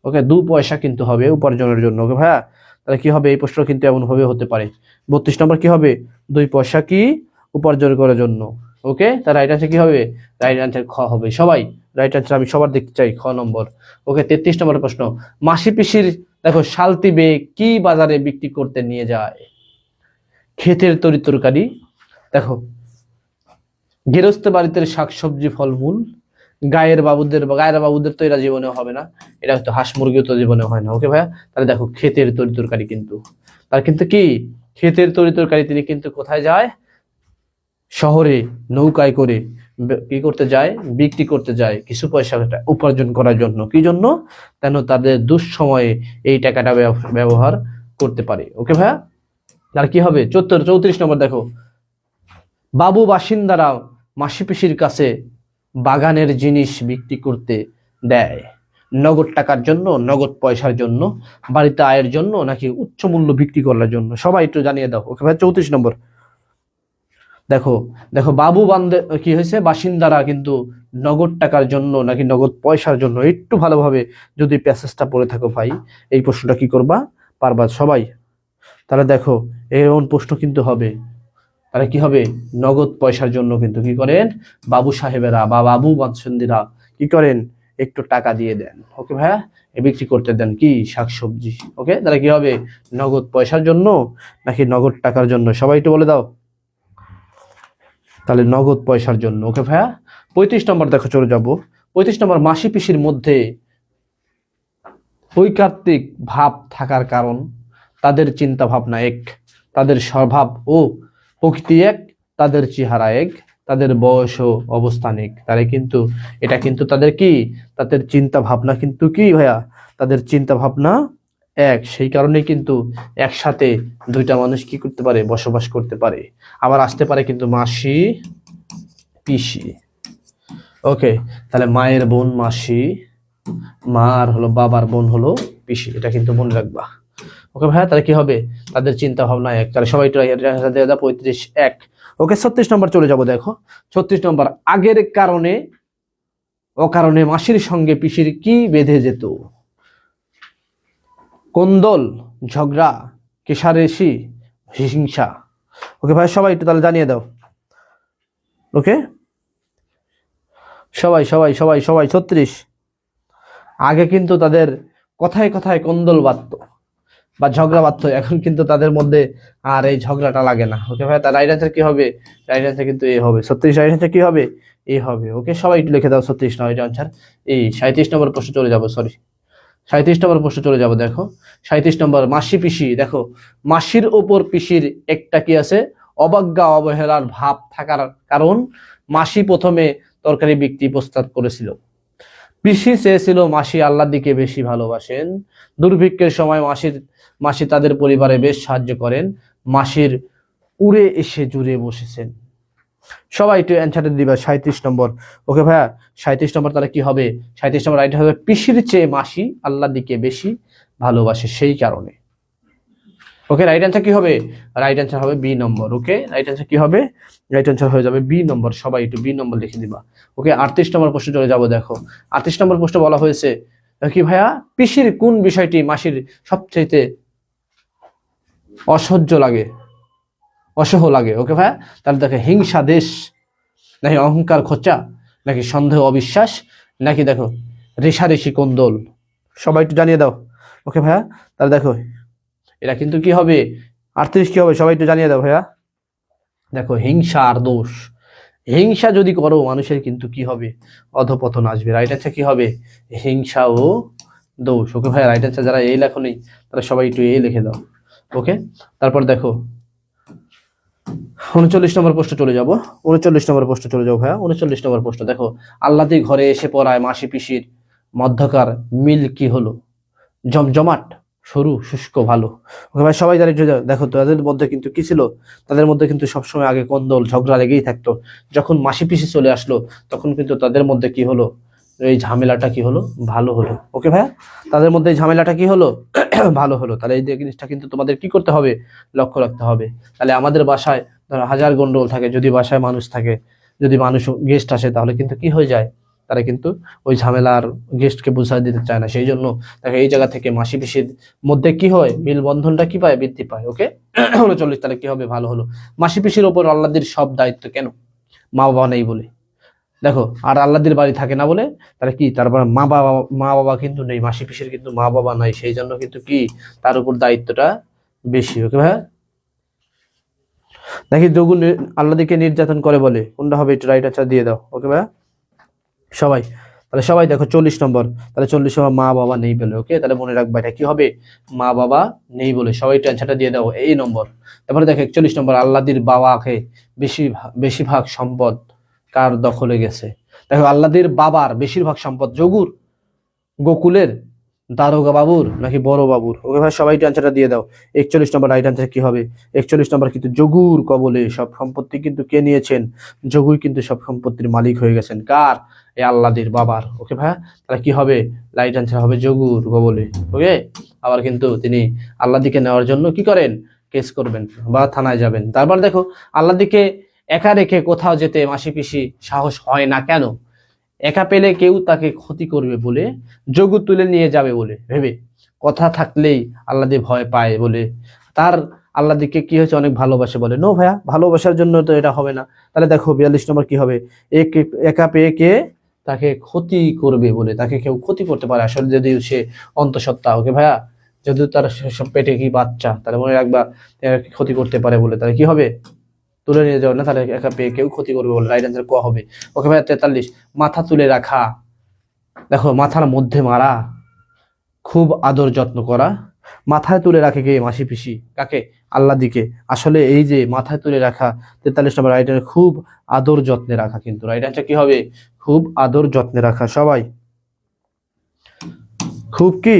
ওকে, 2 পয়সা কিন্তু হবে উপার্জনের জন্য। ওকে ভাইয়া, তাহলে কি হবে? এই প্রশ্ন কিন্তু এমন ভাবে হতে পারে। 32 নম্বর কি হবে? 2 পয়সা কি উপার্জন করার জন্য। ওকে, তার রাইট আনসার কি হবে? রাইট আনসার খ হবে। সবাই রাইট আনসার আমি সবার দেখতে চাই, খ নম্বর। ওকে, 33 নম্বর প্রশ্ন, মাসি পিসির দেখো শালতি বে কি বাজারে বিক্রি করতে নিয়ে যায়? ক্ষেতের তরিতরকারি, দেখো গৃহস্থ বাড়িতে শাকসবজি ফলমূল, গায়ের বাবুদের তো এরা জীবনেও হবে না, এটা হয়তো হাঁস মুরগিও তো জীবনে হয় না। ওকে ভাইয়া, তাহলে দেখো ক্ষেতের তরি তরকারি কিন্তু, তার কিন্তু কি ক্ষেতের তরি তরকারি তিনি কিন্তু কোথায় যায়, শহরে নৌকায় করে কি করতে যায়, বিক্রি করতে যায় কিছু পয়সা উপার্জন করার জন্য। কি জন্য? কেন তাদের দুঃসময়ে এই টাকাটা ব্যবহার করতে পারে। ওকে ভাইয়া, আর কি হবে 34 নম্বর দেখো, বাবু বাসিন্দারা মাসি পিসির কাছে বাগানের জিনিস বিক্রি করতে দেয়, নগদ টাকার জন্য, নগদ পয়সার জন্য, বাড়িতে আয়ের জন্য, নাকি উচ্চ মূল্য বিক্রি করার জন্য? সবাই একটু জানিয়ে দাও। ওকে ভাই 34 নম্বর দেখো, দেখো বাবু বান্দে কি হয়েছে, বাসিন্দারা কিন্তু নগদ টাকার জন্য নাকি নগদ পয়সার জন্য? একটু ভালোভাবে যদি প্যাসেজটা পড়ে থাকো ভাই, এই প্রশ্নটা কি করবা, পারবা সবাই। তাহলে দেখো এমন প্রশ্ন কিন্তু হবে, তাহলে কি হবে, নগদ পয়সার জন্য কিন্তু কি করেন, বাবু সাহেবেরা বা বাবু বাসিন্দারা কি করেন, একটু টাকা দিয়ে দেন। ওকে ভাইয়া, বিক্রি করতে দেন কি শাকসবজি। ওকে, তাহলে কি হবে, নগদ পয়সার জন্য নাকি নগদ টাকার জন্য? সবাই একটু বলে দাও। তাহলে নগদ পয়সার জন্য। ওকে ভাইয়া, 35 নম্বর দেখো, চলে যাব 35 নম্বর, মাসি পিসির মধ্যে ঐকান্তিক ভাব থাকার কারণ, তাদের চিন্তা ভাবনা এক, তাদের স্বভাব ও প্রকৃতি এক, তাদের চেহারা এক, তাদের বয়স ও অবস্থান এক। তাহলে কিন্তু এটা কিন্তু তাদের কি, তাদের চিন্তা ভাবনা কিন্তু কি ভাইয়া, তাদের চিন্তা ভাবনা এক, সেই কারণে কিন্তু একসাথে দুইটা মানুষ কি করতে পারে, বসবাস করতে পারে। আবার আসতে পারে কিন্তু মাসি পিসি। ওকে, তাহলে মায়ের বোন মাসি, মার হলো বাবার বোন হলো পিসি, এটা কিন্তু মনে রাখবা। ওকে ভাইয়া, তাহলে কি হবে, তাদের চিন্তা ভাবনা এক। তাহলে সবাই 35 এক। ওকে, 36 নম্বর চলে যাব দেখো, 36 নম্বর, আগের কারণে অকারণে মাসির সঙ্গে পিসির কি বেঁধে যেত? কোন্দল, ঝগড়া, কেশারেশি, হিংসা। ওকে ভাই, সবাই একটু তাহলে জানিয়ে দাও। ওকে, সবাই সবাই সবাই সবাই 36। আগে কিন্তু তাদের কথায় কথায় কোন্দল বাঁধতো বা ঝগড়া বাঁধতো, এখন কিন্তু তাদের মধ্যে আর এই ঝগড়াটা লাগে না। ওকে ভাই, তার রাইট আনসার কি হবে, রাইট আনসার কিন্তু এ হবে, 36 রাইট আনসার কি হবে, এ হবে। ওকে, সবাই একটু লিখে দাও 36 রাইট আনসার। এই 37 নম্বর প্রশ্ন চলে যাব, সরি 37 নম্বর প্রশ্ন চলে যাব দেখো, 37 নম্বর, মাসি পিসি। দেখো মাসির ওপর পিসির একটা কি আছে, অবজ্ঞা অবহেলার ভাব থাকার কারণ, মাসি প্রথমে তরকারি বিক্রি প্রস্তাব করেছিল, পিসি চেয়েছিল মাসি আল্লাহর দিকে বেশি ভালোবাসেন, দুর্ভিক্ষের সময় মাসি তাদের পরিবারে বেশ সাহায্য করেন, মাসির উড়ে এসে জুড়ে বসেছেন। সবাই একটু অ্যান্সার দিবা 37 নম্বর। ওকে ভাইয়া, 37 নম্বর তাহলে কি হবে, 37 নম্বর রাইট হবে, পিসির চেয়ে মাসি আল্লাহর দিকে বেশি ভালোবাসে সেই কারণে। ওকে, রাইট অ্যান্সার কি হবে, রাইট অ্যান্সার হবে বি নম্বর। ওকে, রাইট অ্যান্সার কি হবে, রাইট অ্যান্সার হয়ে যাবে বি নম্বর। সবাই একটু বি নম্বর লিখে দিবা। ওকে, 38 নম্বর প্রশ্ন চলে যাব দেখো, 38 নম্বর প্রশ্ন বলা হয়েছে কি ভাইয়া, পিসির কোন বিষয়টি মাসির সবচেয়ে অসহ্য লাগে, অসহ লাগে? ওকে ভাইয়া, তাহলে দেখো হিংসা দেশ, নাকি অহংকার খোঁচা, নাকি সন্দেহ অবিশ্বাস, নাকি দেখো রেশারেশি কোন্দল? সবাই একটু জানিয়ে দাও। ওকে ভাইয়া, তাহলে দেখো এটা কিন্তু কি হবে, 38 কি হবে, সবাই একটু জানিয়ে দাও ভাইয়া। দেখো হিংসা আর দোষ, হিংসা যদি করো মানুষের কিন্তু কি হবে, অধপতন আসবে। রাইট অ্যান্সার কি হবে, হিংসা ও দোষ। ওকে ভাইয়া, রাইট অ্যান্সার যারা এই লেখো নেই তারা সবাই একটু এই লিখে দাও। ওকে, তারপর দেখো 39 নম্বর প্রশ্ন চলে যাব, 39 নম্বর প্রশ্ন চলে যাবো ভাইয়া, 39 নম্বর প্রশ্ন দেখো, আল্লাদি ঘরে এসে পড়ায় মাসি পিসির মধ্যকার মিল কি হলো, জমজমাট, সরু, শুষ্ক, ভালো? ওকে ভাই, সবাই জানি দেখো তাদের মধ্যে কিন্তু কি ছিল, তাদের মধ্যে কিন্তু সবসময় আগে কোন্দল ঝগড়া লেগেই থাকতো। যখন মাসি পিসি চলে আসলো তখন কিন্তু তাদের মধ্যে কি হলো, এই ঝামেলাটা কি হলো, ভালো হলো। ওকে ভাইয়া, তাদের মধ্যে এই ঝামেলাটা কি হলো, ভালো হলো। তাহলে এই জিনিসটা কিন্তু তোমাদের কি করতে হবে, লক্ষ্য রাখতে হবে। তাহলে আমাদের বাসায় ধরো হাজার গন্ডগোল থাকে, যদি বাসায় মানুষ থাকে, যদি মানুষ গেস্ট আসে, তাহলে কিন্তু কি হয়ে যায়, তারা কিন্তু ওই ঝামেলার গেস্টকে বুঝাই দিতে চায় না। সেই জন্য দেখো এই জায়গা থেকে মাসি পিসির মধ্যে কি হয়, মিল বন্ধনটা কি পায়, বৃদ্ধি পায়। ওকে, 39 তাহলে কি হবে, ভালো হলো। মাসি পিসির ওপর আল্লাহদের সব দায়িত্ব কেন, মা বাবা নেই বলে। দেখো আর আল্লাহদের বাড়ি থাকে না বলে, তাহলে কি, তারপর মা বাবা কিন্তু নেই, মাসি পিসির কিন্তু মা বাবা নাই, সেই জন্য কিন্তু কি তার উপর দায়িত্বটা বেশি। ওকে ভাই, দেখি যোগুল আল্লাহদেরকে নির্যাতন করে বলে, কোনটা হবে, একটু রাইট আনসার দিয়ে দাও। ওকে ভাই, সবাই। তাহলে সবাই দেখো 40 নম্বর, তাহলে 40 নম্বর মা বাবা নেই বলে। ওকে, তাহলে মনে রাখবা এটা কি হবে, মা বাবা নেই বলে। সবাই টেনশনটা দিয়ে দাও এই নম্বর। তারপরে দেখো 41 নম্বর, আল্লাদির বাবাকে বেশিরভাগ সম্পদ কার দখলে গেছে। দেখো আল্লাদির বাবার বেশিরভাগ সম্পদ যোগুর, গোকুলের, দারোগা বাবুর নাকি বড় বাবুর। ওকে ভাই সবাই অ্যান্সারটা দিয়ে দাও। 41 নম্বর রাইট অ্যান্সার কি হবে? 41 নম্বর কিন্তু যোগুর কবলে, সব সম্পত্তি কিন্তু কে নিয়েছেন? যোগুই কিন্তু সব সম্পত্তির মালিক হয়ে গেছেন। কার? এই আল্লাদির বাবার। ওকে ভাই, তাহলে কি হবে? রাইট অ্যান্সার হবে যোগুর কবলে। ওকে, আবার কিন্তু তিনি আল্লাদিকে নেওয়ার জন্য কি করেন? কেস করবেন বা থানায় যাবেন। তারপর দেখো আল্লাদিকে একা রেখে কোথাও যেতে মাসি পিসি সাহস হয় না কেন? একা পেলে কেউ তাকে ক্ষতি করবে বলে, যোগু তুলে নিয়ে যাবে বলে ভেবে, কথা থাকলেই আল্লাদি ভয় পায় বলে, তার আল্লাদিকে কি হয়েছে অনেক ভালোবাসে বলে। নো ভাইয়া, ভালোবাসার জন্য তো এটা হবে না। তাহলে দেখো 42 নম্বর কি হবে? একা পেয়ে কে তাকে ক্ষতি করবে বলে, তাকে কেউ ক্ষতি করতে পারে আসলে যদি সে অন্তঃসত্ত্বা। ওকে ভাইয়া, যদি তার সব পেটে কি বাচ্চা, তাহলে মনে রাখবা ক্ষতি করতে পারে বলে, তাহলে কি হবে? তুলে নিয়ে যাও না, তাহলে একা পেয়ে কেউ ক্ষতি করবে বলে। রাইট অ্যান্সার ক হবে। ওকে ভাই 43, মাথা তুলে রাখা। দেখো মাথার মধ্যে মারা, খুব আদর যত্ন করা। মাথায় তুলে রাখে কে? মাসি পিসি। কাকে? আল্লাদিকে। আসলে এই যে মাথায় তুলে রাখা, 43 নম্বর রাইট অ্যান্সার খুব আদর যত্নে রাখা। কিন্তু রাইট অ্যান্সার কি হবে? খুব আদর যত্নে রাখা। সবাই খুব কি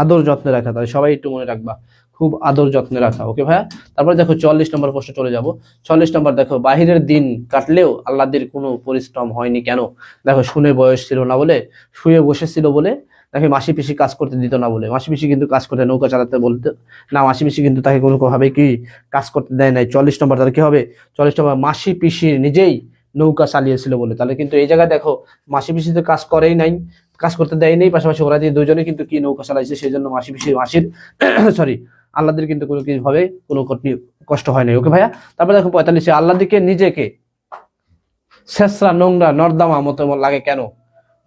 আদর যত্নে রাখা, তাহলে সবাই একটু মনে রাখবা, খুব আদর যত্নে রাখা। ওকে ভাইয়া, তারপরে দেখো 44 নম্বর প্রশ্ন চলে যাব। 44 নম্বর দেখো, বাহিরের দিন কাটলেও আল্লাহদের কোনো পরিশ্রম হয়নি কেন? দেখো শুনে বয়স ছিল না বলে, শুয়ে বসেছিল বলে, তাকে মাসি পিসি কাজ করতে দিত না বলে। মাসি পিসি কিন্তু কাজ করতে, নৌকা চালাতে বলতে না, মাসি পিসি কিন্তু তাকে কোনো ভাবে কি কাজ করতে দেয় নাই। 44 নম্বর তাহলে কি হবে? 44 নম্বর মাসি পিসি নিজেই নৌকা চালিয়েছিল বলে। তাহলে কিন্তু এই জায়গায় দেখো মাসি পিসি তো কাজ করেই নাই, কাজ করতে দেয়নি, পাশাপাশি ওরা দিয়ে দুজনে কিন্তু কি নৌকা চালাইছে, সেই জন্য মাসি পিসির সরি আল্লাহদের কিন্তু কোনো কিছু ভাবে কোনো কষ্ট হয় নাই। ওকে ভাইয়া, তারপর দেখো 45, আল্লাহদিকে নিজেকে শেষরা নোংরা নর্দমা মতো লাগে কেন?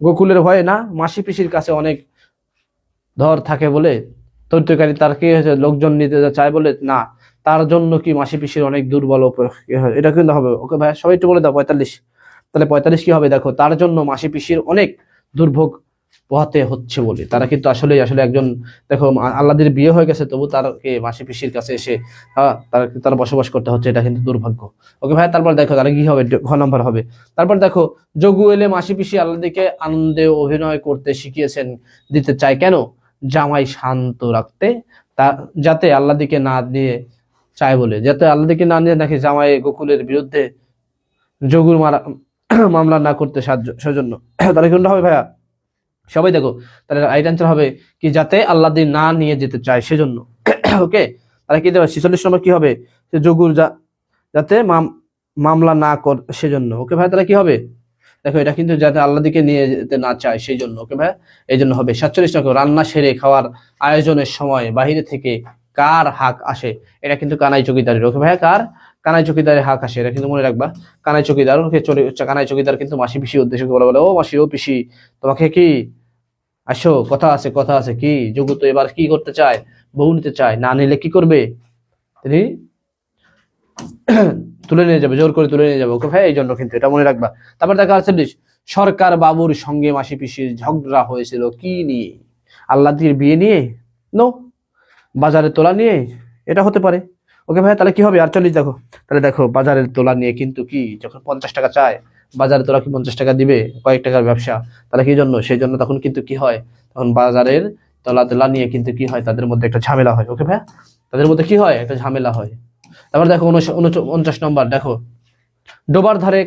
গোকুলের ভয়ে না, মাসি পিসির কাছে অনেক ধর থাকে বলে, তৈরি তার কি হয়েছে লোকজন নিতে চায় বলে, না তার জন্য কি মাসি পিসির অনেক দুর্বল এটা কিন্তু হবে। ওকে ভাইয়া সবাই একটু বলে দাও 45। তাহলে 45 কি হবে? দেখো তার জন্য মাসি পিসির অনেক দুর্ভোগ পোহাতে হচ্ছে বলে। তারা কিন্তু আসলে আসলে একজন, দেখো আল্লাদের বিয়ে হয়ে গেছে তবু তারকে মাসি পিসির কাছে এসে তার বসবাস করতে হচ্ছে, এটা কিন্তু দুর্ভাগ্য। ওকে ভাই, তারপর দেখো তাহলে কি হবে? ঘ নম্বর হবে। তারপর দেখো যোগু এলে মাসি পিসি আল্লাদিকে আনন্দে অভিনয় করতে শিখিয়েছেন, দিতে চায় কেন? জামাই শান্ত রাখতে, তা যাতে আল্লাদিকে না নিয়ে চায় বলে, যাতে আল্লাদিকে না নিয়ে নাকি জামাই গোকুলের বিরুদ্ধে যোগুর মামলা না করতে সেজন্য। তাহলে কোনটা হবে ভাইয়া? সবাই দেখো, তাহলে রাইট অ্যান্সার হবে কি, যাতে আল্লাহদিন না নিয়ে যেতে চায় সেজন্য। ওকে, তাহলে কি দেবে? 46 নম্বর কি হবে? যোগুর যাতে মামলা না কর সেজন্য। ওকে ভাই, তাহলে কি হবে? দেখো এটা কিন্তু যাতে আল্লাহদিকে নিয়ে যেতে না চায় সেই জন্য। ওকে ভাই, এই জন্য হবে। 47 নম্বর, রান্না সেরে খাওয়ার আয়োজনের সময় বাহিরে থেকে কার হাক আসে? এটা কিন্তু কানাই চকিদারের। ওকে ভাইয়া, কার? কানাই চকিদারের হাক আসে, এটা কিন্তু মনে রাখবা। কানাই চকিদার কানাই চকিদার কিন্তু মাসি পিসি উদ্দেশ্য করে বলে, ও মাসি, ও পিসি, তোমাকে কি আসো, কথা আছে, কথা আছে। কি যোগু তো এবার কি করতে চায়? বউ নিতে চায়, না নিলে কি করবে? তিনি তুলে নিয়ে যাবে, জোর করে তুলে নিয়ে যাবে। ওকে ভাই, এই জন্য কিন্তু এটা মনে রাখবা। তারপর দেখা যাচ্ছে সরকার বাবুর সঙ্গে মাসি পিসির ঝগড়া হয়েছিল কি নিয়ে? আল্লাহদির বিয়ে নিয়ে? নো, বাজারে তোলা নিয়ে? এটা হতে পারে। ওকে ভাই, তাহলে কি হবে? 48 দেখো, তাহলে দেখো বাজারের তোলা নিয়ে কিন্তু কি, যখন 50 টাকা চায়, বাজারে তোলা কি 50 টাকা দিবে? কয়েক টাকার ব্যবসা, তাহলে কি জন্য? সেই জন্য তখন কিন্তু কি হয়, তখন বাজারের তোলা নিয়ে কিন্তু কি হয়, তাদের মধ্যে একটা ঝামেলা হয়। ওকে ভাই, তাদের মধ্যে কি হয়? একটা ঝামেলা হয়। তারপর দেখো 49 নম্বর, দেখো ডোবার ধারে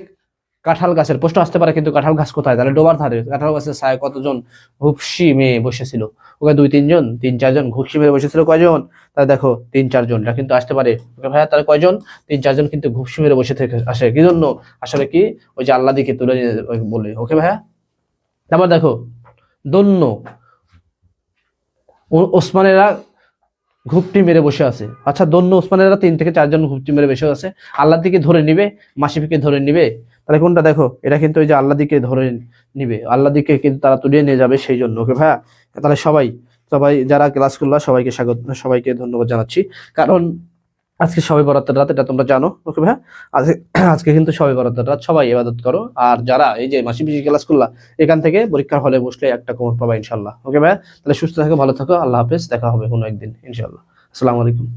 কাঁঠাল গাছের, প্রশ্ন আসতে পারে কিন্তু কাঁঠাল গাছ কোথায়? তাহলে ডোবার ধারে কাঁঠাল গাছের ছায় কতজন ঘুপসি মেয়ে বসেছিল? ওকে 2-3 জন, 3-4 জন ঘুপসি মেয়ে বসেছিল। কয়জন? তাহলে দেখো 3-4 জন, এটা কিন্তু আসতে পারে। ওকে ভাইয়া, তাহলে কয়জন? 3-4 জন কিন্তু ঘুপসি মেরে বসে থেকে আসে কি জন্য? আসলে কি, ওই যে আল্লাহদিকে তুলে নিয়ে বলে। ওকে ভাইয়া, তারপর দেখো দন্য ওসমানেরা ঘুপটি মেরে বসে আছে। আচ্ছা, দন্য ওসমানেরা 3 থেকে 4 জন ঘুপটি মেরে বসে আছে, আল্লাহদিকে ধরে নিবে, মাসিফিকে ধরে নিবে? তাহলে কোনটা? দেখো এটা কিন্তু ওই যে আল্লাহদিকে ধরে নিবে, আল্লাহদিকে কিন্তু তারা তুলিয়ে নিয়ে যাবে সেই জন্য। ওকে ভাইয়া, তাহলে সবাই সবাই যারা ক্লাস করলো সবাইকে স্বাগত, সবাইকে ধন্যবাদ জানাচ্ছি। কারণ আজকে সবে বরাতের রাত, এটা তোমরা জানো। ওকে ভাই, আজকে আজকে কিন্তু সবে বরাতের রাত, সবাই ইবাদত করো। আর যারা এই যে মাসি পিসি ক্লাস করলা, এখান থেকে পরীক্ষার হলে বসলে একটা কমন পাবা ইনশাল্লাহ। ওকে ভাই, তাহলে সুস্থ থাকো, ভালো থাকো, আল্লাহ হাফেজ, দেখা হবে কোনো একদিন ইনশাল্লাহ। আসসালামু আলাইকুম।